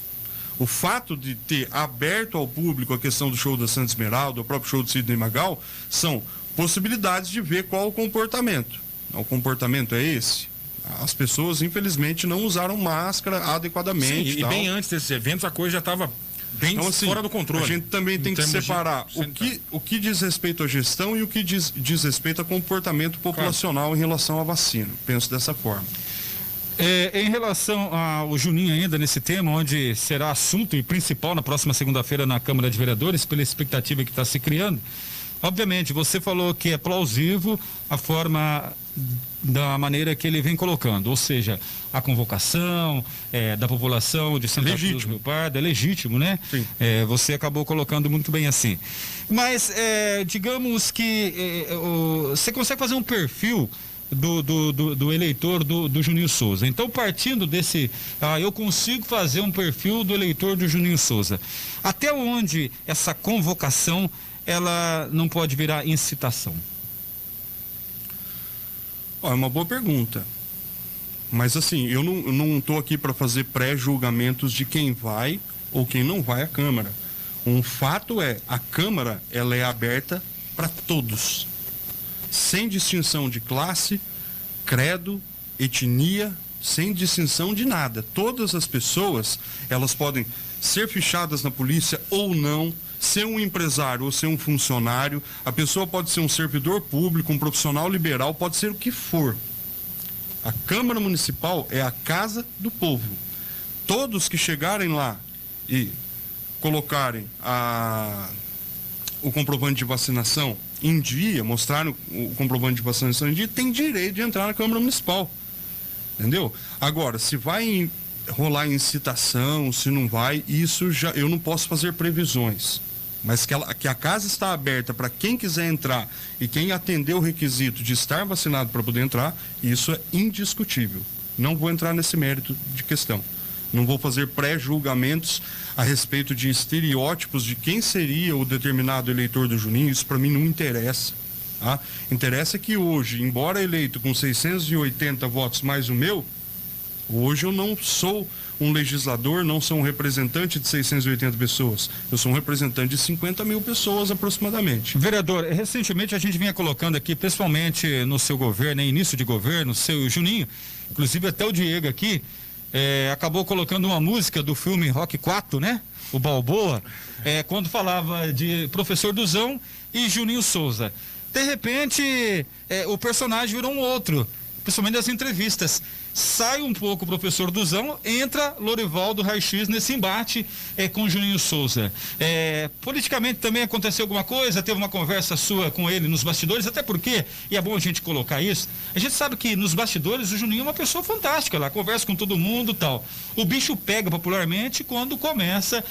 O fato de ter aberto ao público a questão do show da Santa Esmeralda, o próprio show do Sidney Magal, são possibilidades de ver qual o comportamento. O comportamento é esse. As pessoas, infelizmente, não usaram máscara adequadamente. Sim, e bem antes desses eventos, a coisa já estava bem então, assim, fora do controle. A gente também tem que separar o que diz respeito à gestão e o que diz respeito a comportamento populacional em relação à vacina. Penso dessa forma. Em relação ao Juninho ainda nesse tema, onde será assunto e principal na próxima segunda-feira na Câmara de Vereadores, pela expectativa que está se criando, obviamente você falou que é plausível a forma da maneira que ele vem colocando, ou seja, a convocação da população de Santa Cruz do Rio Pardo, é legítimo, né? Sim. Você acabou colocando muito bem assim. Mas digamos que você consegue fazer um perfil do eleitor do Juninho Souza. Então, partindo desse, eu consigo fazer um perfil do eleitor do Juninho Souza. Até onde essa convocação, ela não pode virar incitação? É uma boa pergunta. Mas assim, eu não estou aqui para fazer pré-julgamentos de quem vai ou quem não vai à Câmara. Um fato é, a Câmara, ela é aberta para todos, sem distinção de classe, credo, etnia, sem distinção de nada. Todas as pessoas, elas podem ser fichadas na polícia ou não, ser um empresário ou ser um funcionário, a pessoa pode ser um servidor público, um profissional liberal, pode ser o que for. A Câmara Municipal é a casa do povo. Todos que chegarem lá e colocarem o comprovante de vacinação em dia, mostrarem o comprovante de vacinação em dia, tem direito de entrar na Câmara Municipal. Entendeu? Agora, se vai rolar incitação, se não vai, isso já eu não posso fazer previsões. Mas que a casa está aberta para quem quiser entrar e quem atender o requisito de estar vacinado para poder entrar, isso é indiscutível. Não vou entrar nesse mérito de questão. Não vou fazer pré-julgamentos a respeito de estereótipos de quem seria o determinado eleitor do Juninho. Isso para mim não interessa. Tá? Interessa que hoje, embora eleito com 680 votos mais o meu, hoje eu não sou um legislador, não sou um representante de 680 pessoas. Eu sou um representante de 50 mil pessoas aproximadamente. Vereador, recentemente a gente vinha colocando aqui, pessoalmente no seu governo, início de governo, seu Juninho, inclusive até o Diego aqui, acabou colocando uma música do filme Rock 4, né? O Balboa, quando falava de Professor Duzão e Juninho Souza. De repente, o personagem virou um outro, principalmente nas entrevistas. Sai um pouco o Professor Duzão, entra Lorivaldo Raix nesse embate com Juninho Souza. Politicamente também aconteceu alguma coisa? Teve uma conversa sua com ele nos bastidores? Até porque, e é bom a gente colocar isso, a gente sabe que nos bastidores o Juninho é uma pessoa fantástica, lá conversa com todo mundo e tal. O bicho pega popularmente quando começa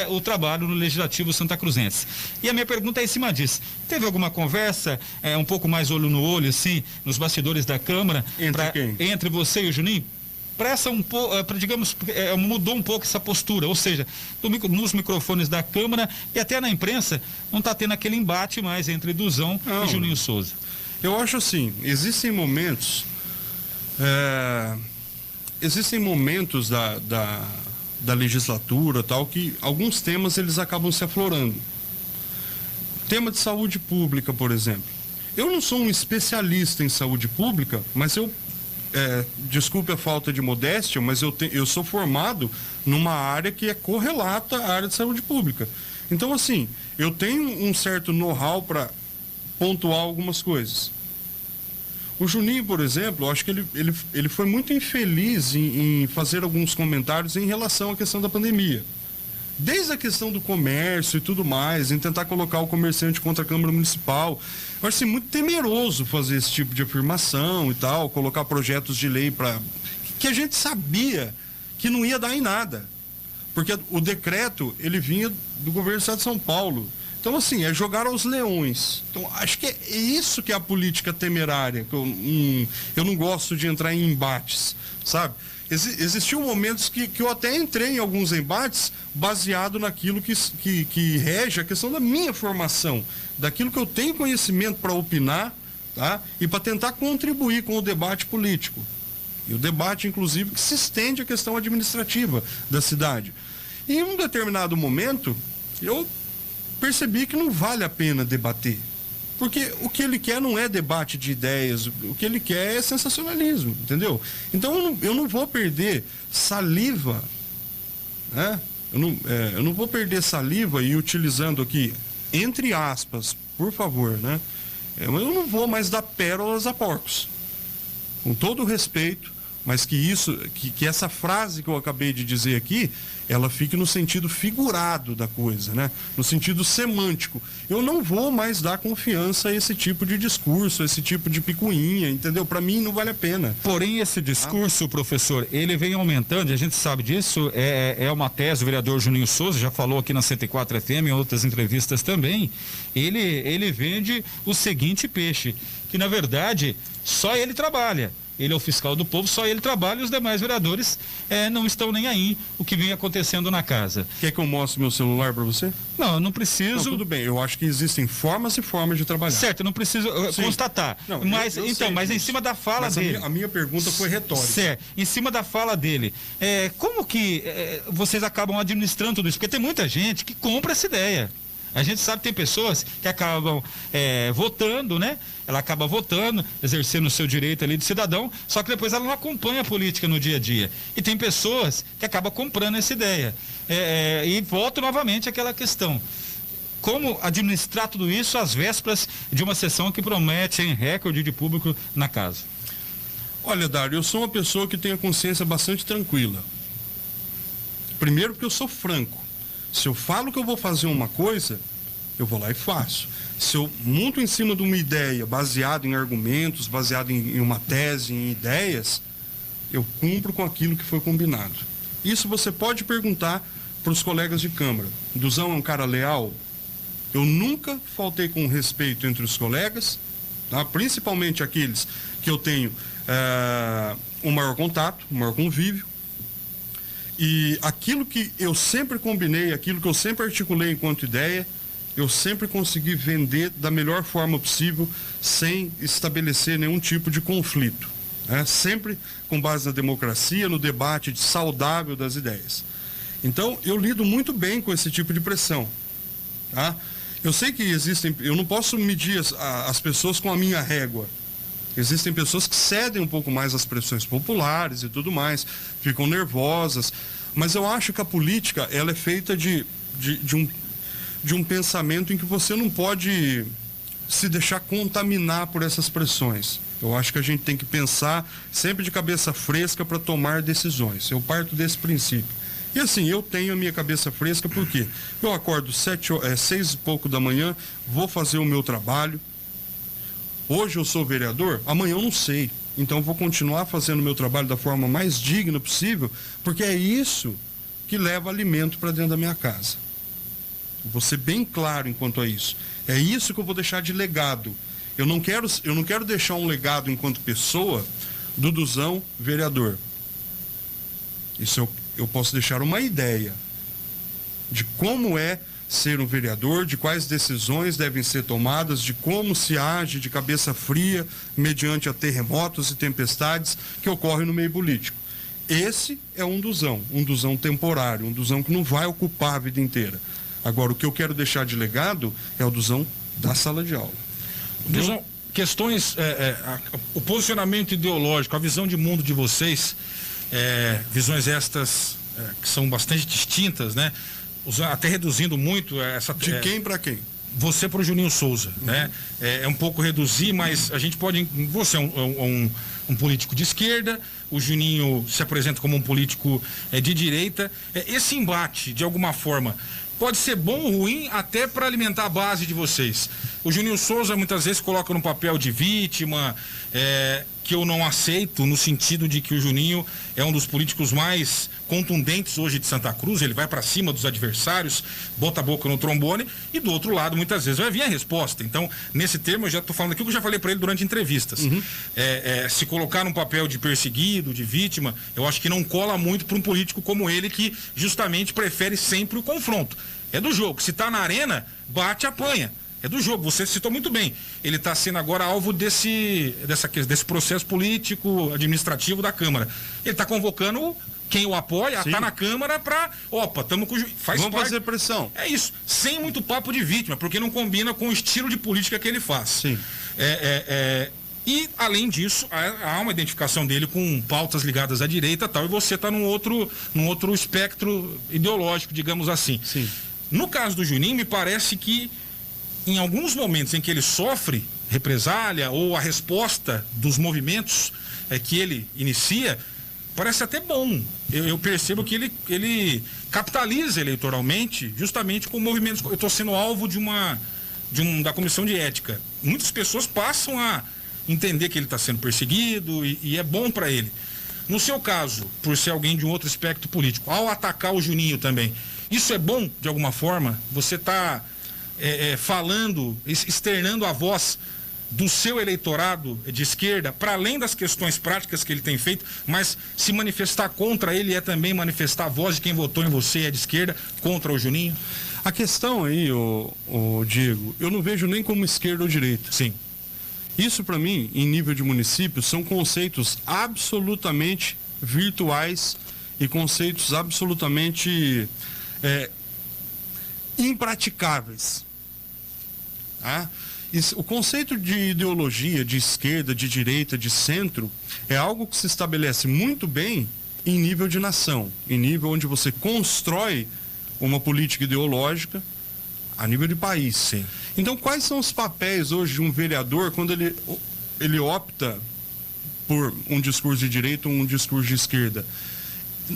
o trabalho no Legislativo Santa Cruzense. E a minha pergunta é em cima disso. Teve alguma conversa, um pouco mais olho no olho, assim, nos bastidores da Câmara? Entre você e o Juninho? Pressa um pouco, digamos, mudou um pouco essa postura, ou seja, nos microfones da Câmara e até na imprensa, não está tendo aquele embate mais entre Duzão e Juninho Souza. Eu acho assim, existem momentos da legislatura tal, que alguns temas eles acabam se aflorando. Tema de saúde pública, por exemplo. Eu não sou um especialista em saúde pública, mas desculpe a falta de modéstia, mas eu sou formado numa área que é correlata à área de saúde pública. Então, assim, eu tenho um certo know-how para pontuar algumas coisas. O Juninho, por exemplo, eu acho que ele foi muito infeliz em fazer alguns comentários em relação à questão da pandemia. Desde a questão do comércio e tudo mais, em tentar colocar o comerciante contra a Câmara Municipal. Eu acho assim, muito temeroso fazer esse tipo de afirmação e tal, colocar projetos de lei que a gente sabia que não ia dar em nada. Porque o decreto, ele vinha do governo do Estado de São Paulo. Então, assim, é jogar aos leões. Então, acho que é isso que é a política temerária. Eu não gosto de entrar em embates, sabe? Existiam momentos que eu até entrei em alguns embates baseado naquilo que rege a questão da minha formação, daquilo que eu tenho conhecimento para opinar, tá? E para tentar contribuir com o debate político. E o debate, inclusive, que se estende à questão administrativa da cidade. E em um determinado momento, eu percebi que não vale a pena debater. Porque o que ele quer não é debate de ideias, o que ele quer é sensacionalismo, entendeu? Então eu não vou perder saliva, né? Eu não vou perder saliva e utilizando aqui, entre aspas, por favor, né? Eu não vou mais dar pérolas a porcos. Com todo o respeito, mas que essa frase que eu acabei de dizer aqui, ela fique no sentido figurado da coisa, né? No sentido semântico. Eu não vou mais dar confiança a esse tipo de discurso, a esse tipo de picuinha, entendeu? Para mim não vale a pena. Porém, esse discurso, professor, ele vem aumentando, e a gente sabe disso, é uma tese, o vereador Juninho Souza já falou aqui na 104 FM, em outras entrevistas também, ele vende o seguinte peixe, que na verdade só ele trabalha. Ele é o fiscal do povo, só ele trabalha e os demais vereadores não estão nem aí o que vem acontecendo na casa. Quer que eu mostre meu celular para você? Não, eu não preciso. Não, tudo bem, eu acho que existem formas e formas de trabalhar. Certo, eu não preciso constatar. Não, mas em cima da fala dele. A minha pergunta foi retórica. Certo, em cima da fala dele. Como que vocês acabam administrando tudo isso? Porque tem muita gente que compra essa ideia. A gente sabe que tem pessoas que acabam votando, né? Ela acaba votando, exercendo o seu direito ali de cidadão, só que depois ela não acompanha a política no dia a dia. E tem pessoas que acabam comprando essa ideia. E volto novamente àquela questão. Como administrar tudo isso às vésperas de uma sessão que promete recorde de público na casa? Olha, Dário, eu sou uma pessoa que tem a consciência bastante tranquila. Primeiro porque eu sou franco. Se eu falo que eu vou fazer uma coisa, eu vou lá e faço. Se eu monto em cima de uma ideia, baseado em argumentos, baseado em uma tese, em ideias, eu cumpro com aquilo que foi combinado. Isso você pode perguntar para os colegas de Câmara. Duzão é um cara leal? Eu nunca faltei com respeito entre os colegas, tá? Principalmente aqueles que eu tenho um maior contato, um maior convívio. E aquilo que eu sempre combinei, aquilo que eu sempre articulei enquanto ideia, eu sempre consegui vender da melhor forma possível, sem estabelecer nenhum tipo de conflito, né? Sempre com base na democracia, no debate saudável das ideias. Então, eu lido muito bem com esse tipo de pressão, tá? Eu sei que eu não posso medir as pessoas com a minha régua. Existem pessoas que cedem um pouco mais às pressões populares e tudo mais, ficam nervosas, mas eu acho que a política, ela é feita de um pensamento em que você não pode se deixar contaminar por essas pressões. Eu acho que a gente tem que pensar sempre de cabeça fresca para tomar decisões. Eu parto desse princípio. E assim, eu tenho a minha cabeça fresca porque eu acordo 6 e pouco da manhã, vou fazer o meu trabalho. Hoje eu sou vereador, amanhã eu não sei. Então eu vou continuar fazendo o meu trabalho da forma mais digna possível, porque é isso que leva alimento para dentro da minha casa. Vou ser bem claro enquanto a isso. É isso que eu vou deixar de legado. Eu não quero deixar um legado enquanto pessoa do Duzão vereador. Isso eu posso deixar uma ideia de como é ser um vereador, de quais decisões devem ser tomadas, de como se age de cabeça fria mediante a terremotos e tempestades que ocorrem no meio político. Esse é um Duzão temporário, um Duzão que não vai ocupar a vida inteira. Agora, o que eu quero deixar de legado é o Duzão da sala de aula. Duzão, questões, o posicionamento ideológico, a visão de mundo de vocês, visões estas que são bastante distintas, né? Até reduzindo muito essa... De quem para quem? Você para o Juninho Souza, né? É um pouco reduzir, mas a gente pode... Você é um político de esquerda, o Juninho se apresenta como um político de direita. Esse embate, de alguma forma, pode ser bom ou ruim até para alimentar a base de vocês. O Juninho Souza muitas vezes coloca no papel de vítima, que eu não aceito, no sentido de que o Juninho é um dos políticos mais contundentes hoje de Santa Cruz. Ele vai para cima dos adversários, bota a boca no trombone, e do outro lado muitas vezes vai vir a resposta. Então, nesse termo, eu já estou falando aquilo que eu já falei para ele durante entrevistas. Se colocar num papel de perseguido, de vítima, eu acho que não cola muito para um político como ele, que justamente prefere sempre o confronto. É do jogo, se está na arena, bate, apanha. É do jogo, você citou muito bem. Ele está sendo agora alvo desse processo político, administrativo da Câmara. Ele está convocando quem o apoia, está na Câmara para... estamos com... Vamos fazer pressão. É isso, sem muito papo de vítima, porque não combina com o estilo de política que ele faz. Sim. E, além disso, há uma identificação dele com pautas ligadas à direita e tal, e você está num outro espectro ideológico, digamos assim. Sim. No caso do Juninho, me parece que em alguns momentos em que ele sofre represália ou a resposta dos movimentos que ele inicia, parece até bom. Eu percebo que ele capitaliza eleitoralmente justamente com movimentos. Eu estou sendo alvo da comissão de ética. Muitas pessoas passam a entender que ele está sendo perseguido e é bom para ele. No seu caso, por ser alguém de um outro espectro político, ao atacar o Juninho também, isso é bom de alguma forma? Você está falando, externando a voz do seu eleitorado de esquerda, para além das questões práticas que ele tem feito, mas se manifestar contra ele é também manifestar a voz de quem votou em você e é de esquerda contra o Juninho? A questão aí, o Diego, eu não vejo nem como esquerda ou direita. Sim. Isso, para mim, em nível de município, são conceitos absolutamente virtuais e conceitos absolutamente impraticáveis. Tá? O conceito de ideologia, de esquerda, de direita, de centro, é algo que se estabelece muito bem em nível de nação, em nível onde você constrói uma política ideológica a nível de país. Sim. Então, quais são os papéis hoje de um vereador quando ele opta por um discurso de direita ou um discurso de esquerda?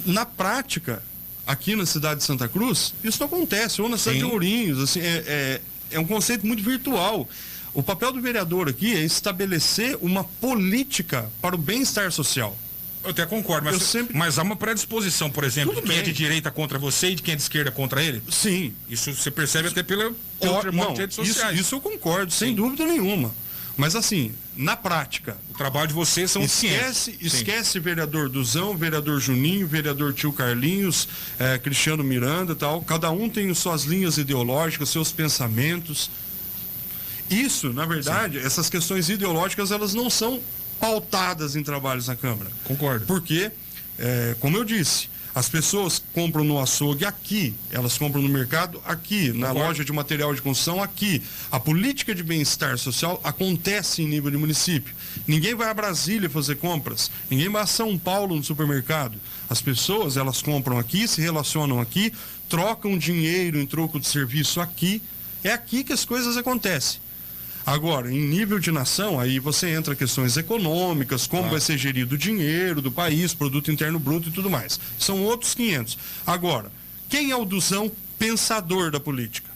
Na prática, aqui na cidade de Santa Cruz, isso não acontece, ou na cidade de Ourinhos, assim, é um conceito muito virtual. O papel do vereador aqui é estabelecer uma política para o bem-estar social. Eu até concordo, mas há uma predisposição, por exemplo, de quem é de direita contra você e de quem é de esquerda contra ele? Sim. Isso você percebe até pelo termômetro de redes sociais. Isso eu concordo, sem dúvida nenhuma. Mas assim, na prática... O trabalho de vocês são Esquece vereador Duzão, vereador Juninho, vereador Tio Carlinhos, Cristiano Miranda e tal. Cada um tem suas linhas ideológicas, seus pensamentos. Isso, na verdade, essas questões ideológicas, elas não são pautadas em trabalhos na Câmara. Concordo. Porque, como eu disse, as pessoas compram no açougue aqui, elas compram no mercado aqui, na loja de material de construção aqui. A política de bem-estar social acontece em nível de município. Ninguém vai a Brasília fazer compras, ninguém vai a São Paulo no supermercado. As pessoas, elas compram aqui, se relacionam aqui, trocam dinheiro em troco de serviço aqui. É aqui que as coisas acontecem. Agora, em nível de nação, aí você entra questões econômicas, como vai ser gerido o dinheiro do país, produto interno bruto e tudo mais. São outros 500. Agora, quem é o Duzão pensador da política?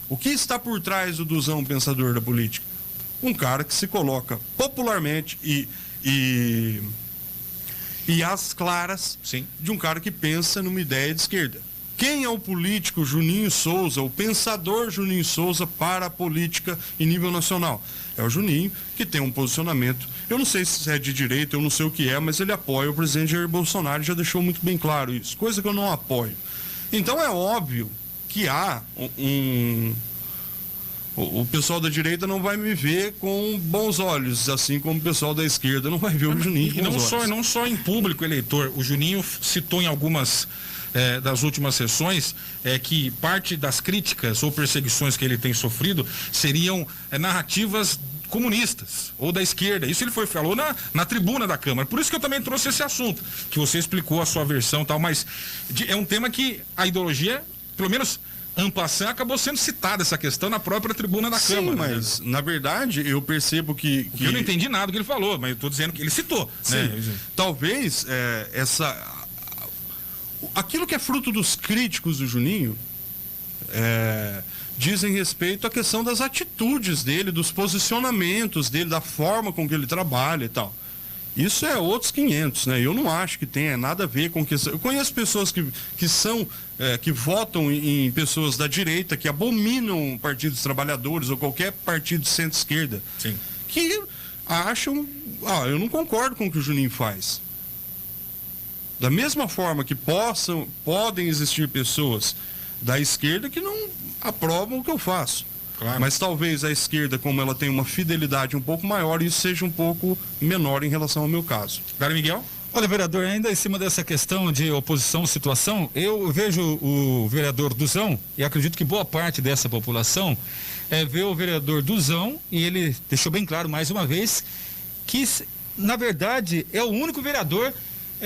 O que está por trás do Duzão pensador da política? Um cara que se coloca popularmente e às claras de um cara que pensa numa ideia de esquerda. Quem é o político Juninho Souza, o pensador Juninho Souza para a política em nível nacional? É o Juninho, que tem um posicionamento, eu não sei se é de direita, eu não sei o que é, mas ele apoia o presidente Jair Bolsonaro, já deixou muito bem claro isso, coisa que eu não apoio. Então é óbvio que há o pessoal da direita não vai me ver com bons olhos, assim como o pessoal da esquerda não vai ver o Juninho com bons olhos. E não só em público eleitor, o Juninho citou em algumas... das últimas sessões, que parte das críticas ou perseguições que ele tem sofrido seriam narrativas comunistas ou da esquerda. Isso ele falou na tribuna da Câmara. Por isso que eu também trouxe esse assunto, que você explicou a sua versão e tal, mas é um tema que a ideologia, pelo menos en passant, acabou sendo citada essa questão na própria tribuna da Câmara. Sim, mas na verdade eu percebo que... Eu não entendi nada do que ele falou, mas eu estou dizendo que ele citou. Sim. Né? Talvez aquilo que é fruto dos críticos do Juninho dizem respeito à questão das atitudes dele, dos posicionamentos dele, da forma com que ele trabalha e tal. Isso é outros 500, né? Eu não acho que tenha nada a ver com que... Eu conheço pessoas que votam em pessoas da direita, que abominam o Partido dos Trabalhadores ou qualquer partido de centro-esquerda, que acham... eu não concordo com o que o Juninho faz. Da mesma forma que podem existir pessoas da esquerda que não aprovam o que eu faço. Claro. Mas talvez a esquerda, como ela tem uma fidelidade um pouco maior, isso seja um pouco menor em relação ao meu caso. Dário Miguel? Olha, vereador, ainda em cima dessa questão de oposição, situação, eu vejo o vereador Duzão, e acredito que boa parte dessa população vê o vereador Duzão, e ele deixou bem claro mais uma vez que, na verdade, é o único vereador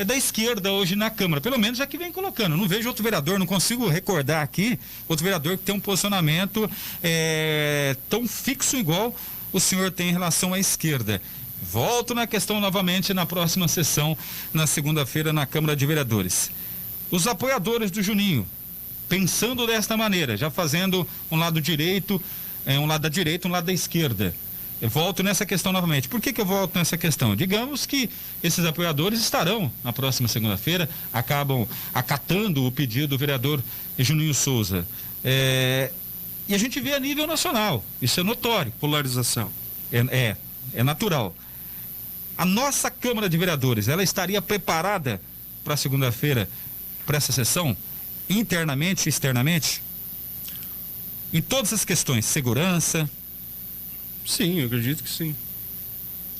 da esquerda hoje na Câmara, pelo menos já que vem colocando. Não vejo outro vereador, não consigo recordar aqui outro vereador que tem um posicionamento tão fixo igual o senhor tem em relação à esquerda. Volto na questão novamente na próxima sessão, na segunda-feira, na Câmara de Vereadores. Os apoiadores do Juninho, pensando desta maneira, já fazendo um lado direito, um lado da direita, um lado da esquerda. Eu volto nessa questão novamente. Por que eu volto nessa questão? Digamos que esses apoiadores estarão na próxima segunda-feira, acabam acatando o pedido do vereador Juninho Souza. E a gente vê a nível nacional, isso é notório. Polarização. É natural. A nossa Câmara de Vereadores, ela estaria preparada para segunda-feira, para essa sessão, internamente e externamente? Em todas as questões, segurança? Sim, eu acredito que sim.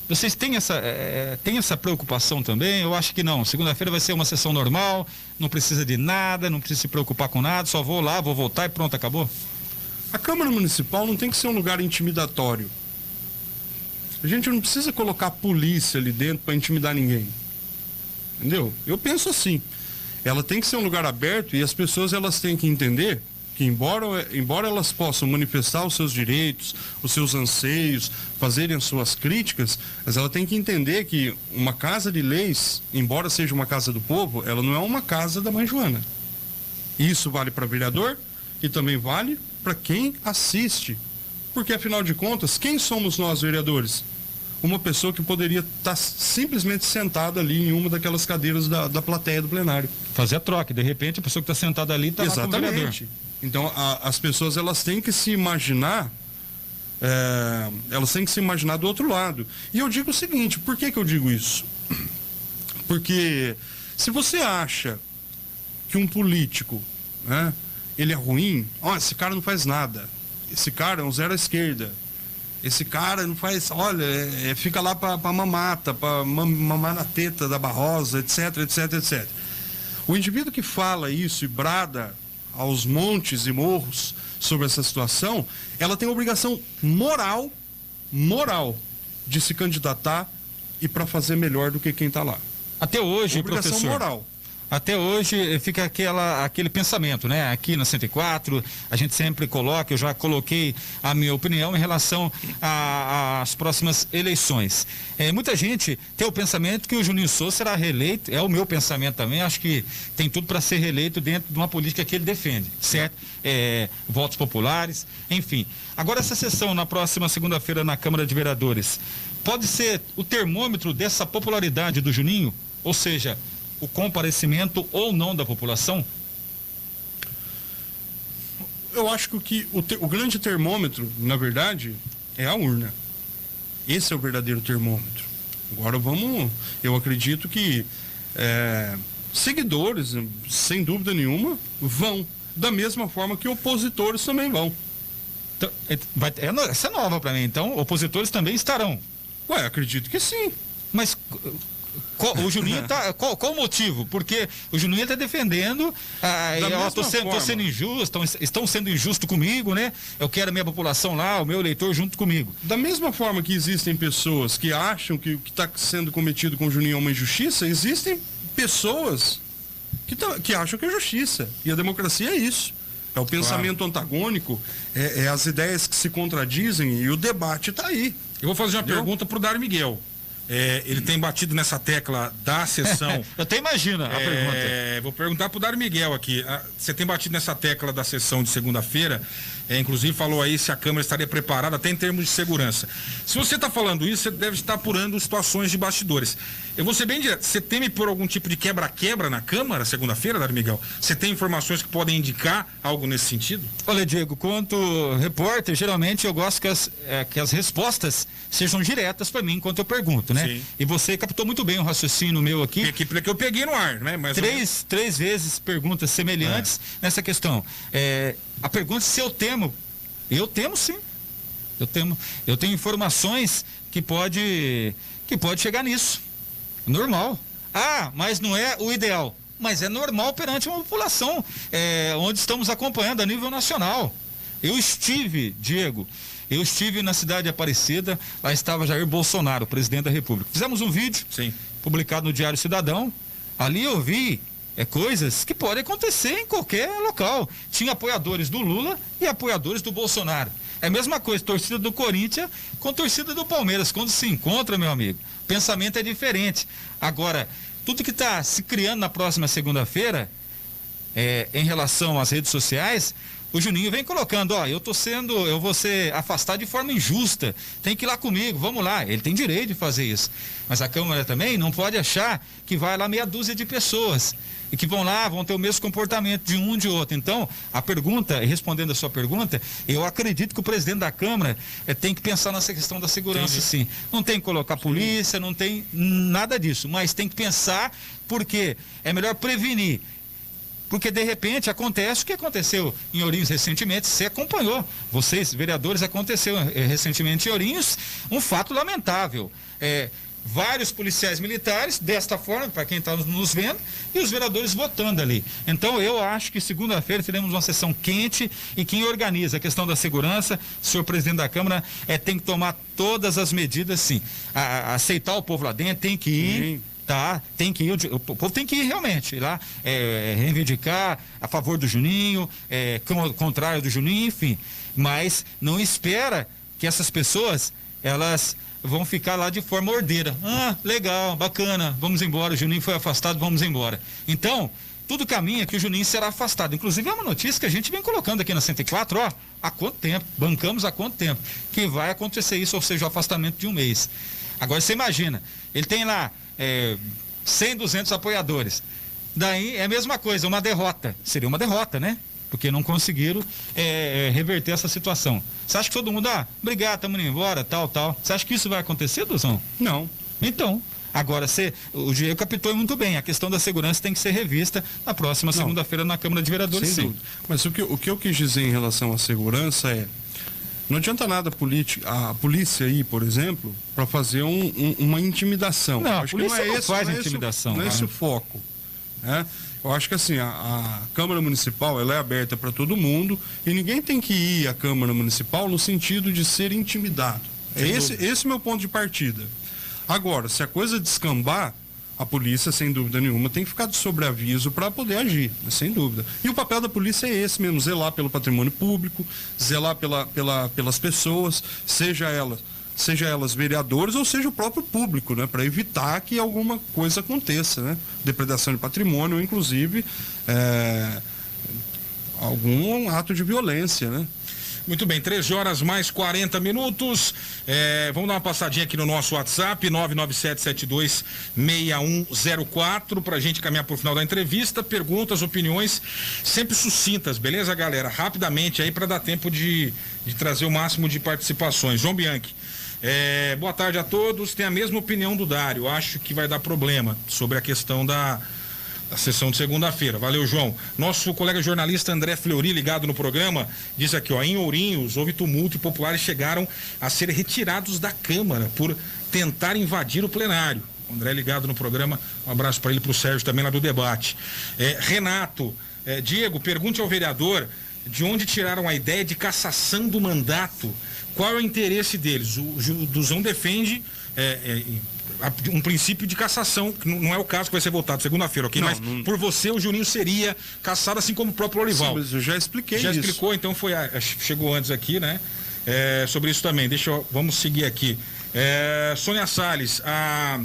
Vocês têm essa preocupação também? Eu acho que não. Segunda-feira vai ser uma sessão normal, não precisa de nada, não precisa se preocupar com nada, só vou lá, vou voltar e pronto, acabou? A Câmara Municipal não tem que ser um lugar intimidatório. A gente não precisa colocar a polícia ali dentro para intimidar ninguém. Entendeu? Eu penso assim. Ela tem que ser um lugar aberto e as pessoas elas têm que entender que embora elas possam manifestar os seus direitos, os seus anseios, fazerem as suas críticas, mas ela tem que entender que uma casa de leis, embora seja uma casa do povo, ela não é uma casa da mãe Joana. Isso vale para vereador e também vale para quem assiste. Porque, afinal de contas, quem somos nós, vereadores? Uma pessoa que poderia estar simplesmente sentada ali em uma daquelas cadeiras da plateia do plenário. Fazer a troca, de repente a pessoa que está sentada ali está lá com o vereador. Exatamente. Então, as pessoas elas têm que se imaginar, do outro lado. E eu digo o seguinte, por que eu digo isso? Porque se você acha que um político, né, ele é ruim, esse cara não faz nada. Esse cara é um zero à esquerda. Esse cara não faz, fica lá para mamata, para mamar na teta da Barrosa, etc, etc, etc. O indivíduo que fala isso e brada aos montes e morros sobre essa situação, ela tem a obrigação moral de se candidatar e para fazer melhor do que quem está lá. Até hoje, obrigação professor, moral. Até hoje fica aquele pensamento, né? Aqui na 104, a gente sempre coloca, eu já coloquei a minha opinião em relação às próximas eleições. Muita gente tem o pensamento que o Juninho Souza será reeleito, é o meu pensamento também, acho que tem tudo para ser reeleito dentro de uma política que ele defende, certo? Votos populares, enfim. Agora essa sessão na próxima segunda-feira na Câmara de Vereadores, pode ser o termômetro dessa popularidade do Juninho? Ou seja, o comparecimento ou não da população? Eu acho que o grande termômetro, na verdade, é a urna. Esse é o verdadeiro termômetro. Agora eu acredito que seguidores, sem dúvida nenhuma, vão, da mesma forma que opositores também vão. Então, essa é nova para mim, então opositores também estarão. Acredito que sim. Mas o Juninho qual o motivo? Porque o Juninho está defendendo, estou sendo injusto, estão sendo injustos comigo, né? Eu quero a minha população lá, o meu eleitor junto comigo. Da mesma forma que existem pessoas que acham que o que está sendo cometido com o Juninho é uma injustiça, existem pessoas que acham que é justiça. E a democracia é isso. É o pensamento antagônico, as ideias que se contradizem e o debate está aí. Eu vou fazer uma pergunta para o Dário Miguel. Ele tem batido nessa tecla da sessão. Eu até imagino a pergunta. Vou perguntar para o Dário Miguel aqui. Você tem batido nessa tecla da sessão de segunda-feira, inclusive falou aí se a Câmara estaria preparada até em termos de segurança. Se você está falando isso, você deve estar apurando situações de bastidores. Eu vou ser bem direto. Você teme por algum tipo de quebra-quebra na Câmara segunda-feira, Dário Miguel? Você tem informações que podem indicar algo nesse sentido? Olha, Diego, quanto repórter, geralmente eu gosto que as respostas sejam diretas para mim enquanto eu pergunto, né? Sim. E você captou muito bem o raciocínio meu aqui. Que eu peguei no ar, né? Mas três vezes perguntas semelhantes nessa questão. A pergunta se eu temo. Eu temo sim. Eu tenho informações que pode chegar nisso. Normal. Ah, mas não é o ideal. Mas é normal perante uma população onde estamos acompanhando a nível nacional. Diego, eu estive na cidade de Aparecida, lá estava Jair Bolsonaro, presidente da República. Fizemos um vídeo, sim, publicado no Diário Cidadão. Ali eu vi coisas que podem acontecer em qualquer local. Tinha apoiadores do Lula e apoiadores do Bolsonaro. É a mesma coisa, torcida do Corinthians com torcida do Palmeiras. Quando se encontra, meu amigo, o pensamento é diferente. Agora, tudo que está se criando na próxima segunda-feira, em relação às redes sociais, o Juninho vem colocando, eu vou ser afastado de forma injusta, tem que ir lá comigo, vamos lá. Ele tem direito de fazer isso. Mas a Câmara também não pode achar que vai lá meia dúzia de pessoas e que vão ter o mesmo comportamento de um de outro. Então, respondendo a sua pergunta, eu acredito que o presidente da Câmara tem que pensar nessa questão da segurança, sim. Não tem que colocar polícia, não tem nada disso, mas tem que pensar, porque é melhor prevenir. Porque de repente acontece o que aconteceu em Ourinhos recentemente, você acompanhou, vocês, vereadores, aconteceu recentemente em Ourinhos, um fato lamentável. Vários policiais militares, desta forma, para quem está nos vendo, e os vereadores votando ali. Então eu acho que segunda-feira teremos uma sessão quente, e quem organiza a questão da segurança, o senhor presidente da Câmara, tem que tomar todas as medidas, sim. Aceitar o povo lá dentro, tem que ir. Sim. Tá, tem que ir, o povo tem que ir realmente ir lá, reivindicar a favor do Juninho, contrário do Juninho, enfim. Mas não espera que essas pessoas, elas vão ficar lá de forma ordeira. Legal, bacana, vamos embora, o Juninho foi afastado, vamos embora. Então, tudo caminha que o Juninho será afastado. Inclusive é uma notícia que a gente vem colocando aqui na 104, há quanto tempo, bancamos há quanto tempo, que vai acontecer isso, ou seja, o afastamento de um mês. Agora você imagina, ele tem lá 100, 200 apoiadores. Daí é a mesma coisa, uma derrota. Seria uma derrota, né? Porque não conseguiram reverter essa situação. Você acha que todo mundo, obrigado, estamos indo embora, tal. Você acha que isso vai acontecer, Duzão? Não. Então, agora o Diego captou muito bem. A questão da segurança tem que ser revista na próxima segunda-feira na Câmara de Vereadores, sim. Mas o que eu quis dizer em relação à segurança não adianta nada a polícia aí, por exemplo, para fazer uma intimidação. Não, a polícia não faz intimidação. Não é esse o foco. Né? Eu acho que assim, a Câmara Municipal ela é aberta para todo mundo e ninguém tem que ir à Câmara Municipal no sentido de ser intimidado. Esse é o meu ponto de partida. Agora, se a coisa descambar, a polícia, sem dúvida nenhuma, tem que ficar de sobreaviso para poder agir, sem dúvida. E o papel da polícia é esse mesmo, zelar pelo patrimônio público, zelar pelas pessoas, seja elas vereadores ou seja o próprio público, né, para evitar que alguma coisa aconteça, né? Depredação de patrimônio, ou inclusive algum ato de violência, né? Muito bem, 13 horas mais 40 minutos. Vamos dar uma passadinha aqui no nosso WhatsApp, 997726104, para a gente caminhar para o final da entrevista. Perguntas, opiniões, sempre sucintas, beleza, galera? Rapidamente aí para dar tempo de trazer o máximo de participações. João Bianchi. Boa tarde a todos. Tem a mesma opinião do Dário. Acho que vai dar problema sobre a questão da sessão de segunda-feira. Valeu, João. Nosso colega jornalista André Fleury, ligado no programa, diz aqui, em Ourinhos houve tumulto e populares chegaram a ser retirados da Câmara por tentar invadir o plenário. O André ligado no programa, um abraço para ele e para o Sérgio também lá do debate. Renato, Diego, pergunte ao vereador de onde tiraram a ideia de cassação do mandato. Qual é o interesse deles? O Duzão defende um princípio de cassação, que não é o caso que vai ser votado segunda-feira, ok? Mas por você o Juninho seria cassado, assim como o próprio Lorival. Sim, mas eu já expliquei já isso. Já explicou, então chegou antes aqui, né? Sobre isso também. Vamos seguir aqui. Sônia Salles, a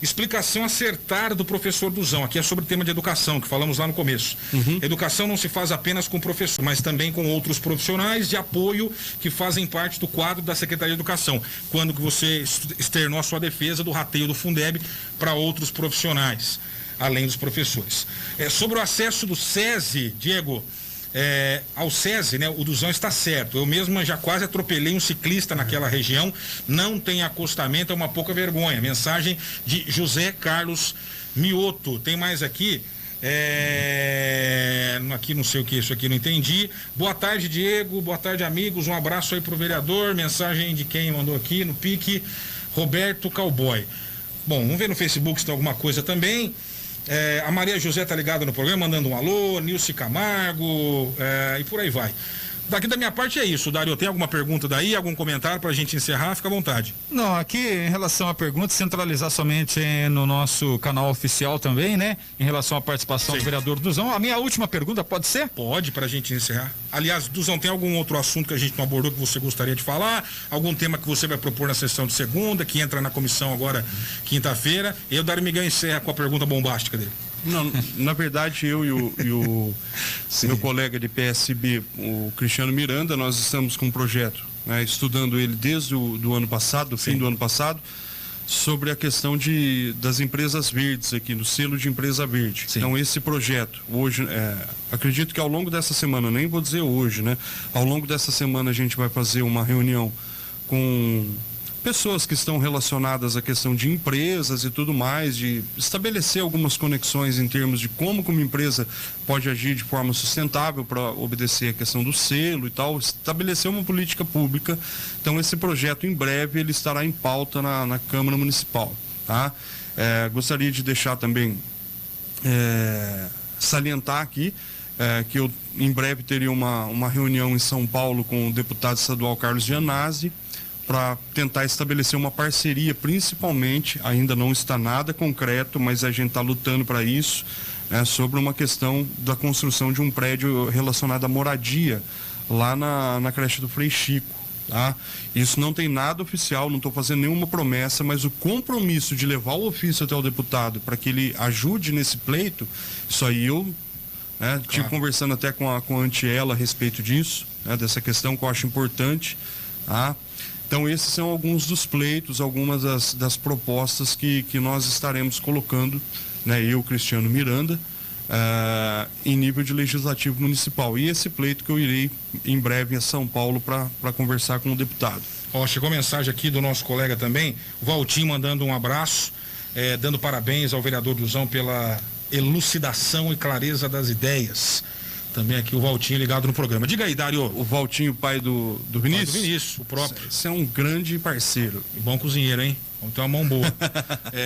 explicação acertada do professor Duzão, aqui é sobre o tema de educação, que falamos lá no começo. Educação não se faz apenas com o professor, mas também com outros profissionais de apoio que fazem parte do quadro da Secretaria de Educação, quando que você externou a sua defesa do rateio do Fundeb para outros profissionais, além dos professores. Sobre o acesso do SESI, Diego, ao SESI, né, o Duzão está certo. Eu mesmo já quase atropelei um ciclista naquela região. Não tem acostamento, é uma pouca vergonha. Mensagem de José Carlos Mioto. Tem mais aqui. Aqui não sei o que, isso aqui não entendi. Boa tarde, Diego. Boa tarde, amigos. Um abraço aí pro vereador. Mensagem de quem mandou aqui no pique, Roberto Cowboy. Bom, vamos ver no Facebook se tem alguma coisa também. A Maria José tá ligada no programa, mandando um alô. Nilce Camargo, e por aí vai. Daqui da minha parte é isso. Dário, tem alguma pergunta daí, algum comentário pra gente encerrar? Fica à vontade. Não, aqui em relação à pergunta, centralizar somente no nosso canal oficial também, né? Em relação à participação do vereador Duzão. A minha última pergunta pode ser? Pode, pra gente encerrar. Aliás, Duzão, tem algum outro assunto que a gente não abordou que você gostaria de falar? Algum tema que você vai propor na sessão de segunda, que entra na comissão agora quinta-feira? E o Dário Miguel encerra com a pergunta bombástica dele. Não, na verdade, eu e o meu colega de PSB, o Cristiano Miranda, nós estamos com um projeto, né, estudando ele desde o ano passado, do fim do ano passado, sobre a questão das empresas verdes aqui, no selo de empresa verde. Sim. Então, esse projeto, hoje, acredito que ao longo dessa semana, nem vou dizer hoje, né? Ao longo dessa semana a gente vai fazer uma reunião com pessoas que estão relacionadas à questão de empresas e tudo mais, de estabelecer algumas conexões em termos de como uma empresa pode agir de forma sustentável para obedecer a questão do selo e tal, estabelecer uma política pública. Então esse projeto em breve ele estará em pauta na Câmara Municipal, tá? Gostaria de deixar também salientar aqui que eu em breve teria uma reunião em São Paulo com o deputado estadual Carlos Gianazzi, para tentar estabelecer uma parceria, principalmente, ainda não está nada concreto, mas a gente está lutando para isso, sobre uma questão da construção de um prédio relacionado à moradia, lá na creche do Frei Chico. Tá? Isso não tem nada oficial, não estou fazendo nenhuma promessa, mas o compromisso de levar o ofício até o deputado para que ele ajude nesse pleito, isso aí eu tive conversando até com a Antiela a respeito disso, dessa questão que eu acho importante, tá? Então esses são alguns dos pleitos, algumas das propostas que nós estaremos colocando, né, eu, Cristiano Miranda, em nível de legislativo municipal. E esse pleito que eu irei em breve a São Paulo para conversar com o deputado. Chegou mensagem aqui do nosso colega também, o Valtinho, mandando um abraço, dando parabéns ao vereador Duzão pela elucidação e clareza das ideias. Também aqui o Valtinho ligado no programa. Diga aí, Dário. O Valtinho, pai do Vinícius? Pai do Vinícius, o próprio. Você é um grande parceiro. E bom cozinheiro, hein? Vamos ter uma mão boa.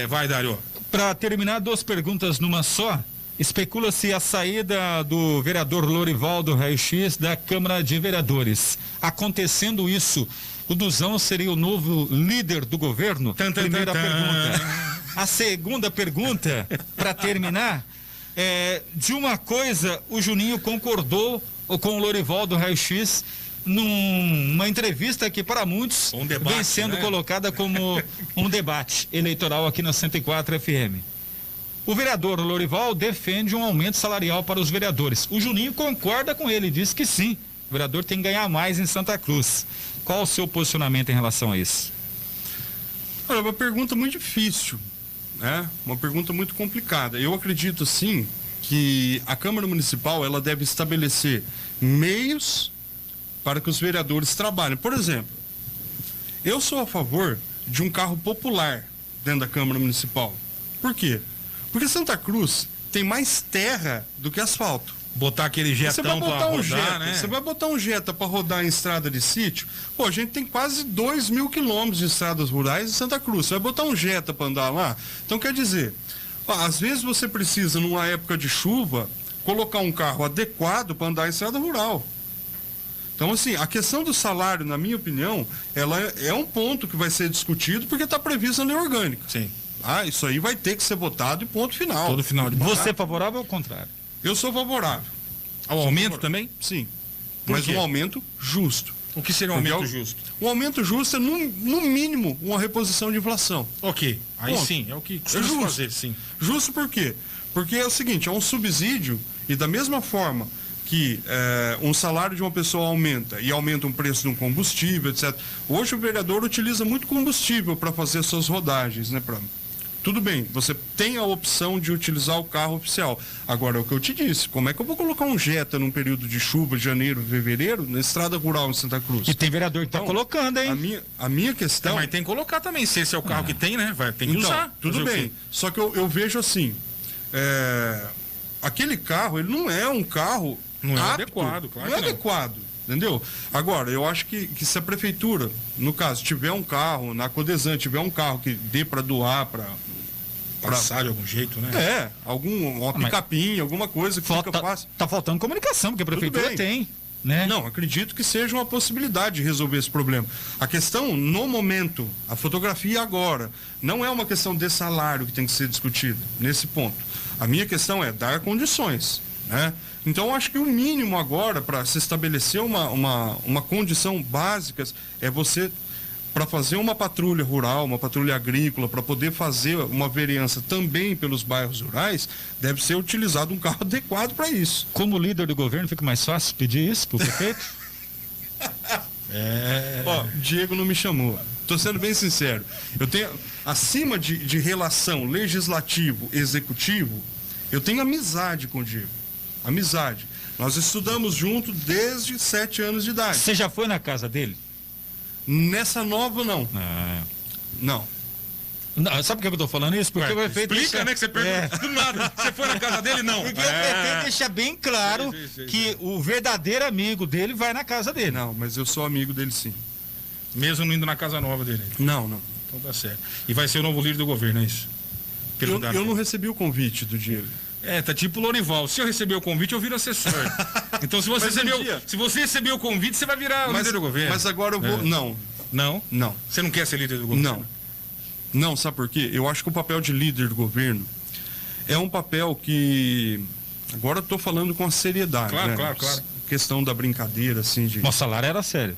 Vai, Dário. Para terminar, 2 perguntas numa só. Especula-se a saída do vereador Lorivaldo Raio-X da Câmara de Vereadores. Acontecendo isso, o Duzão seria o novo líder do governo? Primeira pergunta. A segunda pergunta, para terminar... de uma coisa, o Juninho concordou com o Lorivaldo Raio-X numa entrevista que para muitos vem sendo colocada como um debate eleitoral aqui na 104 FM. O vereador Lorivaldo defende um aumento salarial para os vereadores. O Juninho concorda com ele, diz que sim, o vereador tem que ganhar mais em Santa Cruz. Qual o seu posicionamento em relação a isso? Olha, uma pergunta muito difícil. Uma pergunta muito complicada. Eu acredito sim que a Câmara Municipal ela deve estabelecer meios para que os vereadores trabalhem. Por exemplo, eu sou a favor de um carro popular dentro da Câmara Municipal. Por quê? Porque Santa Cruz tem mais terra do que asfalto. Botar aquele jetão para rodar, né? Você vai botar um Jetta para rodar em estrada de sítio? Pô, a gente tem quase 2.000 quilômetros de estradas rurais em Santa Cruz. Você vai botar um Jetta para andar lá? Então, quer dizer, às vezes você precisa, numa época de chuva, colocar um carro adequado para andar em estrada rural. Então, assim, a questão do salário, na minha opinião, ela é um ponto que vai ser discutido porque está previsto na lei orgânica. Sim. Isso aí vai ter que ser votado e ponto final. Todo final de mandato. Você é favorável ou contrário? Eu sou favorável. Ao aumento também? Sim. Mas um aumento justo. O que seria um aumento justo? Um aumento justo é, no mínimo, uma reposição de inflação. Ok. Aí Ponto. sim, é o que costuma fazer, sim. Justo por quê? Porque é o seguinte, é um subsídio e da mesma forma que um salário de uma pessoa aumenta e aumenta o preço de um combustível, etc. Hoje o vereador utiliza muito combustível para fazer suas rodagens, né, Tudo bem, você tem a opção de utilizar o carro oficial. Agora, é o que eu te disse, como é que eu vou colocar um Jetta num período de chuva, janeiro, fevereiro, na estrada rural em Santa Cruz? E tem vereador que está colocando, hein? A minha questão... Mas tem que colocar também, se esse é o carro que tem, né? Tem que usar. Tudo bem, só que eu vejo assim, aquele carro, ele não é um carro Não é apto, adequado, claro não é que não. adequado, entendeu? Agora, eu acho que se a prefeitura, no caso, tiver um carro, na Codesan, tiver um carro que dê para doar para Passar de algum jeito, né? uma picapinha, alguma coisa que fica fácil. Tá faltando comunicação, porque a prefeitura bem. tem, né? Não, acredito que seja uma possibilidade de resolver esse problema. A questão, no momento, a fotografia agora, não é uma questão de salário que tem que ser discutida, nesse ponto. A minha questão é dar condições, né? Então, eu acho que o mínimo agora, para se estabelecer uma condição básica, é você, para fazer uma patrulha rural, uma patrulha agrícola, para poder fazer uma vereança também pelos bairros rurais, deve ser utilizado um carro adequado para isso. Como líder do governo, fica mais fácil pedir isso pro prefeito? Ó, Diego não me chamou. Tô sendo bem sincero. Eu tenho, acima de relação legislativo-executivo, eu tenho amizade com o Diego. Amizade. Nós estudamos junto desde 7 anos de idade. Você já foi na casa dele? Nessa nova, não. Não. Não, sabe por que eu tô falando isso? Porque o prefeito Explica, né? Que você pergunta do nada. Você foi na casa dele? Não. Porque o prefeito deixa bem claro que o verdadeiro amigo dele vai na casa dele. Não, mas eu sou amigo dele sim. Mesmo não indo na casa nova dele. Não. Então tá certo. E vai ser o novo líder do governo, é isso? Eu não recebi o convite do Diego. Tá tipo o Lorival. Se eu receber o convite, eu viro assessor. Então, se você receber o convite, você vai virar o líder do governo. Mas agora eu vou... Não. Não? Você não quer ser líder do governo? Não, sabe por quê? Eu acho que o papel de líder do governo é um papel que... Agora eu tô falando com a seriedade, Claro, né? claro. Questão da brincadeira, assim, de... Nosso salário era sério.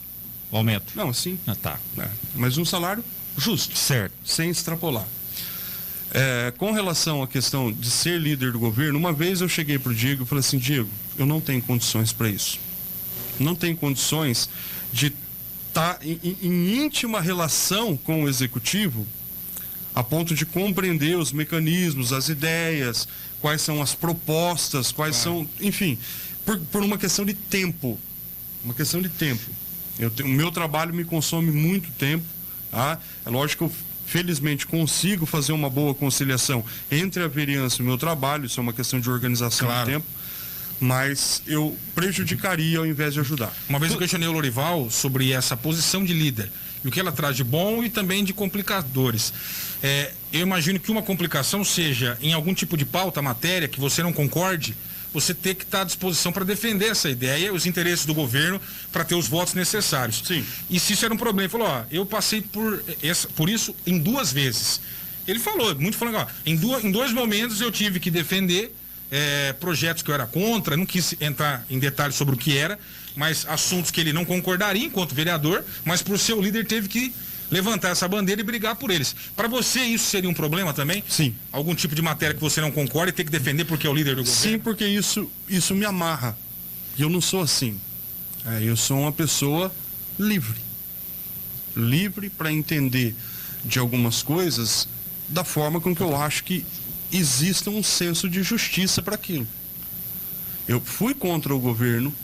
O aumento. Não, sim. Tá. Mas um salário justo. Certo. Sem extrapolar. Com relação à questão de ser líder do governo, uma vez eu cheguei pro Diego e falei assim, Diego, eu não tenho condições para isso. Não tenho condições de estar em íntima relação com o executivo a ponto de compreender os mecanismos, as ideias, quais são as propostas, quais são, enfim, por uma questão de tempo. Uma questão de tempo. O meu trabalho me consome muito tempo, tá? É lógico que eu felizmente consigo fazer uma boa conciliação entre a vereança e o meu trabalho, isso é uma questão de organização de tempo, mas eu prejudicaria ao invés de ajudar. Uma vez eu questionei o Lorival sobre essa posição de líder e o que ela traz de bom e também de complicadores. Eu imagino que uma complicação seja em algum tipo de pauta, matéria, que você não concorde, você ter que estar à disposição para defender essa ideia, os interesses do governo, para ter os votos necessários. Sim. E se isso era um problema, ele falou, eu passei por isso em 2 vezes. Ele falou, muito falando, em 2 momentos eu tive que defender projetos que eu era contra, não quis entrar em detalhes sobre o que era, mas assuntos que ele não concordaria enquanto vereador, mas por ser o líder teve que levantar essa bandeira e brigar por eles. Para você isso seria um problema também? Sim. Algum tipo de matéria que você não concorda e ter que defender porque é o líder do governo? Sim, porque isso me amarra. E eu não sou assim. Eu sou uma pessoa livre. Livre para entender de algumas coisas da forma com que eu acho que exista um senso de justiça para aquilo. Eu fui contra o governo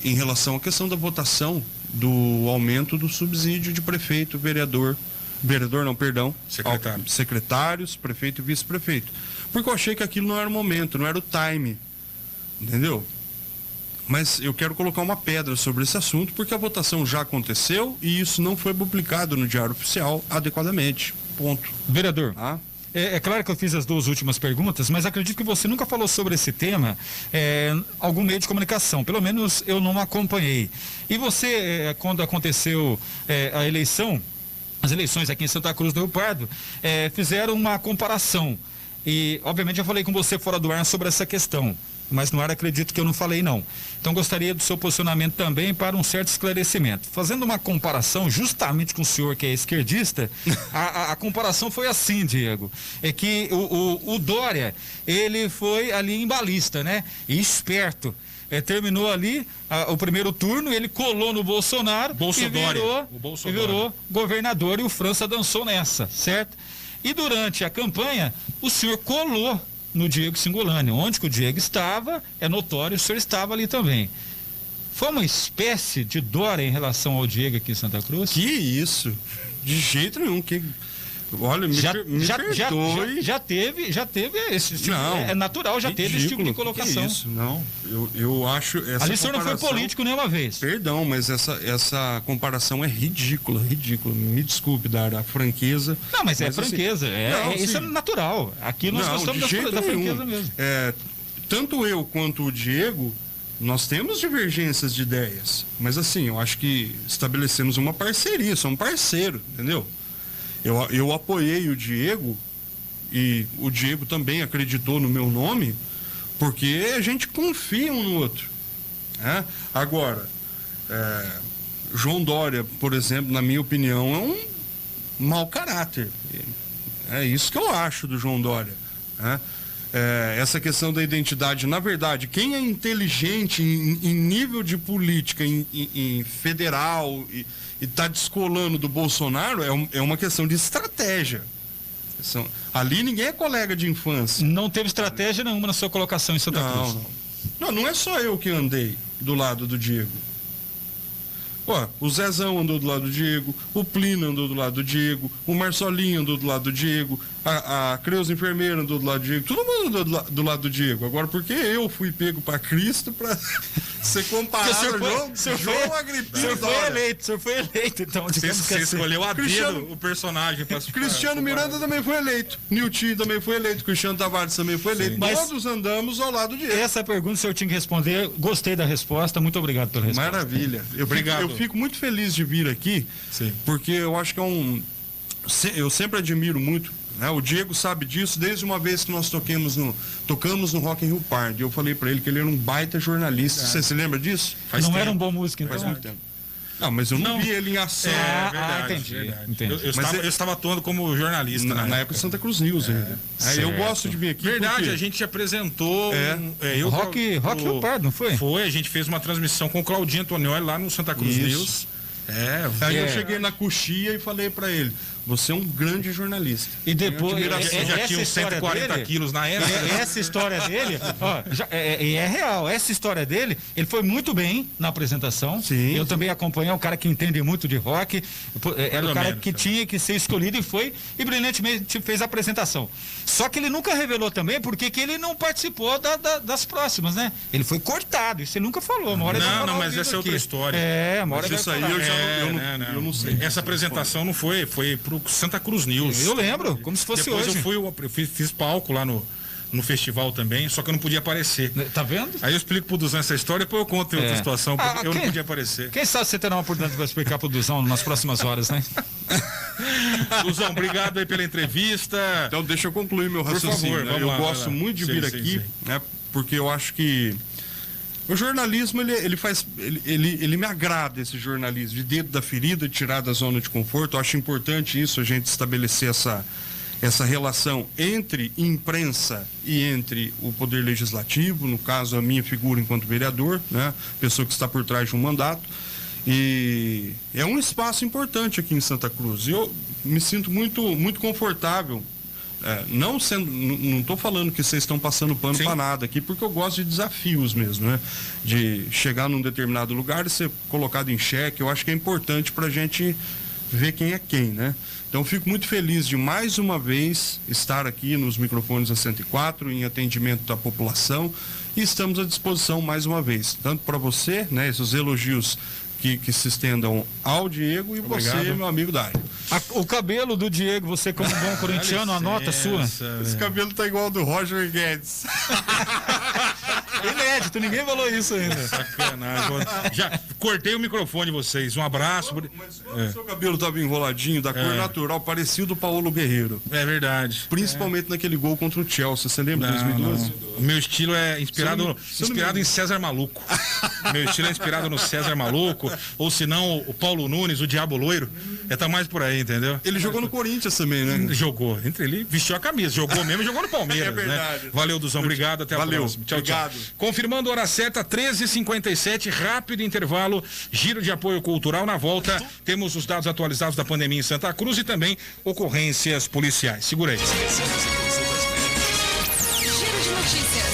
em relação à questão da votação do aumento do subsídio de prefeito, secretários, prefeito e vice-prefeito. Porque eu achei que aquilo não era o momento, não era o time, entendeu? Mas eu quero colocar uma pedra sobre esse assunto, porque a votação já aconteceu e isso não foi publicado no Diário Oficial adequadamente. Ponto. Vereador, é claro que eu fiz as 2 últimas perguntas, mas acredito que você nunca falou sobre esse tema algum meio de comunicação, pelo menos eu não acompanhei. E você, quando aconteceu as eleições aqui em Santa Cruz do Rio Pardo, fizeram uma comparação. E, obviamente, eu falei com você fora do ar sobre essa questão, mas no ar acredito que eu não falei não. Então gostaria do seu posicionamento também para um certo esclarecimento. Fazendo uma comparação justamente com o senhor que é esquerdista, a comparação foi assim, Diego, é que o Dória, ele foi ali embalista, né? E esperto. Terminou ali o primeiro turno, ele colou no Bolsonaro e virou governador e o França dançou nessa, certo? E durante a campanha, o senhor colou no Diego Cingolani, onde que o Diego estava, é notório, o senhor estava ali também. Foi uma espécie de Dória em relação ao Diego aqui em Santa Cruz? Que isso? De jeito nenhum. Olha, me perdoe. Já teve esse tipo, Não, é natural, já teve esse tipo de colocação. Que isso? Não, eu acho essa Ali o senhor não foi político nenhuma vez. Perdão, mas essa comparação é ridícula. Me desculpe dar a franqueza. Não, mas é franqueza, isso é natural. Aqui nós gostamos da franqueza mesmo. Tanto eu quanto o Diego, nós temos divergências de ideias, mas assim, eu acho que estabelecemos uma parceria, somos parceiros, entendeu? Eu apoiei o Diego e o Diego também acreditou no meu nome, porque a gente confia um no outro, né? Agora, João Dória, por exemplo, na minha opinião, é um mau caráter. É isso que eu acho do João Dória, né? Essa questão da identidade, na verdade, quem é inteligente em nível de política, em federal, e está descolando do Bolsonaro, é uma questão de estratégia. Ali ninguém é colega de infância. Não teve estratégia nenhuma na sua colocação em Santa Cruz. Não é só eu que andei do lado do Diego. O Zezão andou do lado do Diego, o Plínio andou do lado do Diego, o Marcelinho andou do lado do Diego, a Creuza enfermeira andou do lado do Diego, todo mundo andou do lado do Diego. Agora, por que eu fui pego para Cristo para ser comparado João Agripino? O senhor foi eleito, então. Você escolheu a dedo o personagem. Cristiano Miranda também foi eleito, Nilton também foi eleito, Cristiano Tavares também foi eleito. Todos andamos ao lado de ele. Essa pergunta o senhor tinha que responder. Gostei da resposta, muito obrigado pela resposta. Maravilha. Eu fico muito feliz de vir aqui, porque eu acho que eu sempre admiro muito, né? O Diego sabe disso desde uma vez que nós tocamos no Rock in Rio Park. Eu falei para ele que ele era um baita jornalista. Você se lembra disso? Não era um bom músico, então. Faz muito tempo. Não, mas eu não vi ele em ação. Entendi. Eu estava atuando como jornalista. Na época de Santa Cruz News ainda. Eu gosto de vir aqui. Verdade, a gente apresentou. Rock Rio Pardo, não foi? Foi, a gente fez uma transmissão com o Claudinho Antonioli lá no Santa Cruz News. Aí eu cheguei na coxia e falei pra ele: você é um grande jornalista. E depois já tinha uns 140 quilos na época. Essa história dele, é real. Essa história dele, ele foi muito bem na apresentação. Sim. Eu também acompanhei, um cara que entende muito de rock. Era o cara que tinha que ser escolhido e brilhantemente fez a apresentação. Só que ele nunca revelou também porque que ele não participou das próximas, né? Ele foi cortado, isso ele nunca falou. Uma hora mas essa é outra história. Uma hora isso aí eu não sei. Essa apresentação não foi pro Santa Cruz News. Eu lembro, como se fosse Depois hoje. Eu fiz palco lá no festival também, só que eu não podia aparecer. Tá vendo? Aí eu explico pro Duzão essa história, depois eu conto outra situação, porque eu não podia aparecer. Quem sabe você terá uma oportunidade para explicar pro Duzão nas próximas horas, né? Duzão, obrigado aí pela entrevista. Então deixa eu concluir meu raciocínio. Por favor, eu gosto muito de vir aqui, né? Porque eu acho que o jornalismo, ele me agrada, esse jornalismo, de dedo da ferida, de tirar da zona de conforto. Eu acho importante isso, a gente estabelecer essa relação entre imprensa e entre o poder legislativo, no caso a minha figura enquanto vereador, né? Pessoa que está por trás de um mandato. E é um espaço importante aqui em Santa Cruz. Eu me sinto muito confortável. Não estou falando que vocês estão passando pano para nada aqui, porque eu gosto de desafios mesmo, né? De chegar num determinado lugar e ser colocado em xeque. Eu acho que é importante para a gente ver quem é quem, né? Então eu fico muito feliz de mais uma vez estar aqui nos microfones da 104 em atendimento da população, e estamos à disposição mais uma vez, tanto para você, né? Esses elogios que se estendam ao Diego e Obrigado. Você, meu amigo Dário. O cabelo do Diego, você como bom corintiano, a nota sua. Esse cabelo tá igual ao do Roger Guedes. Inédito, ninguém falou isso ainda. Sacanagem. Já cortei o microfone de vocês. Um abraço. Mas o seu cabelo tava enroladinho, da cor natural, parecido do Paulo Guerreiro. É verdade. Principalmente naquele gol contra o Chelsea. Você lembra de 2012? Não. O meu estilo é inspirado em César Maluco. Meu estilo é inspirado no César Maluco, ou se não, o Paulo Nunes, o Diabo Loiro. Tá mais por aí, entendeu? Ele jogou no Corinthians também, né? Jogou. Ele vestiu a camisa, jogou mesmo e jogou no Palmeiras. É verdade. Né? Valeu, Duzão. Obrigado. Até a próxima. Tchau, obrigado. Tchau. Confirmando a hora certa, 13h57, rápido intervalo, giro de apoio cultural. Na volta, temos os dados atualizados da pandemia em Santa Cruz e também ocorrências policiais. Segura aí. Giro de notícias.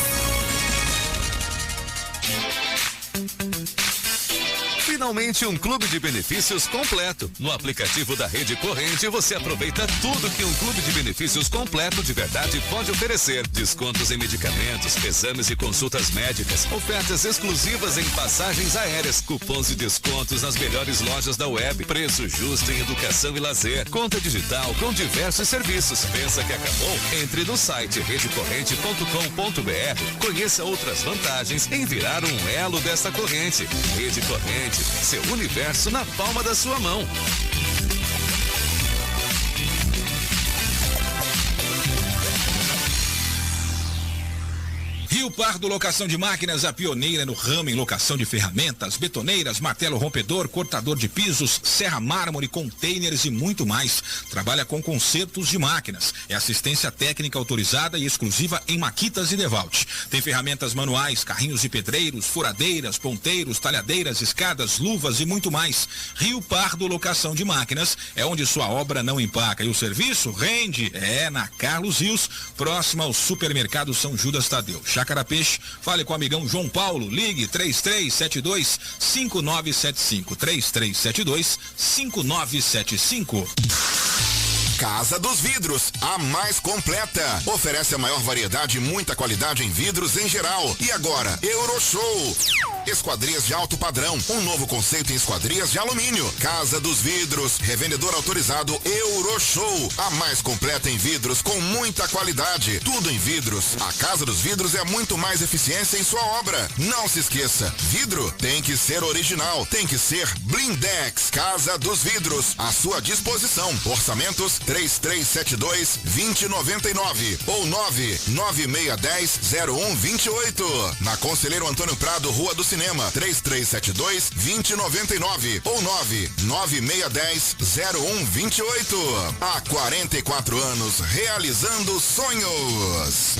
finalmente um clube de benefícios completo. No aplicativo da Rede Corrente você aproveita tudo que um clube de benefícios completo de verdade pode oferecer. Descontos em medicamentos, exames e consultas médicas, ofertas exclusivas em passagens aéreas, cupons de descontos nas melhores lojas da web, preço justo em educação e lazer, conta digital com diversos serviços. Pensa que acabou? Entre no site redecorrente.com.br, conheça outras vantagens em virar um elo desta corrente. Rede Corrente, seu universo na palma da sua mão. Rio Pardo Locação de Máquinas, a pioneira no ramo em locação de ferramentas, betoneiras, martelo rompedor, cortador de pisos, serra mármore, containers e muito mais. Trabalha com consertos de máquinas. É assistência técnica autorizada e exclusiva em Maquitas e Devalt. Tem ferramentas manuais, carrinhos de pedreiros, furadeiras, ponteiros, talhadeiras, escadas, luvas e muito mais. Rio Pardo Locação de Máquinas é onde sua obra não empaca e o serviço rende. É na Carlos Rios, próxima ao Supermercado São Judas Tadeu. Chácara Peixe, fale com o amigão João Paulo, ligue 3372-5975, 3372-5975. Casa dos Vidros, a mais completa. Oferece a maior variedade e muita qualidade em vidros em geral. E agora, Euroshow. Esquadrias de alto padrão, um novo conceito em esquadrias de alumínio. Casa dos Vidros, revendedor autorizado Euroshow, a mais completa em vidros com muita qualidade. Tudo em vidros. A Casa dos Vidros é muito mais eficiência em sua obra. Não se esqueça, vidro tem que ser original, tem que ser Blindex. Casa dos Vidros, à sua disposição. Orçamentos 3372-2099 ou 99610-0128. Na Conselheiro Antônio Prado, Rua do Cinema, 3372-2099 ou 99610-0128. Há 44 anos realizando sonhos.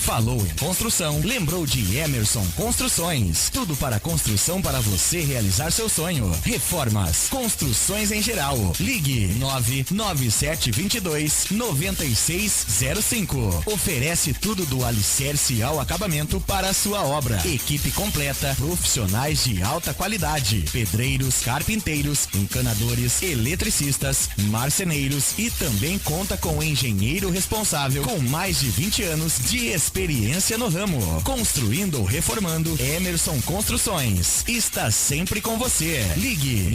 Falou em construção, lembrou de Emerson Construções. Tudo para construção para você realizar seu sonho. Reformas, construções em geral. Ligue 99722-9605. Oferece tudo do alicerce ao acabamento para a sua obra. Equipe completa, profissionais de alta qualidade. Pedreiros, carpinteiros, encanadores, eletricistas, marceneiros e também conta com engenheiro responsável com mais de 20 anos de experiência no ramo. Construindo ou reformando, Emerson Construções está sempre com você. Ligue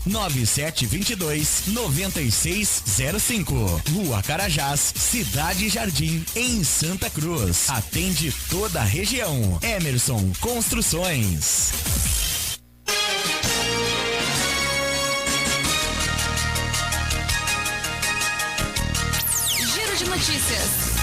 99722-9605. Rua Carajás, Cidade Jardim, em Santa Cruz. Atende toda a região. Emerson Construções. Giro de notícias.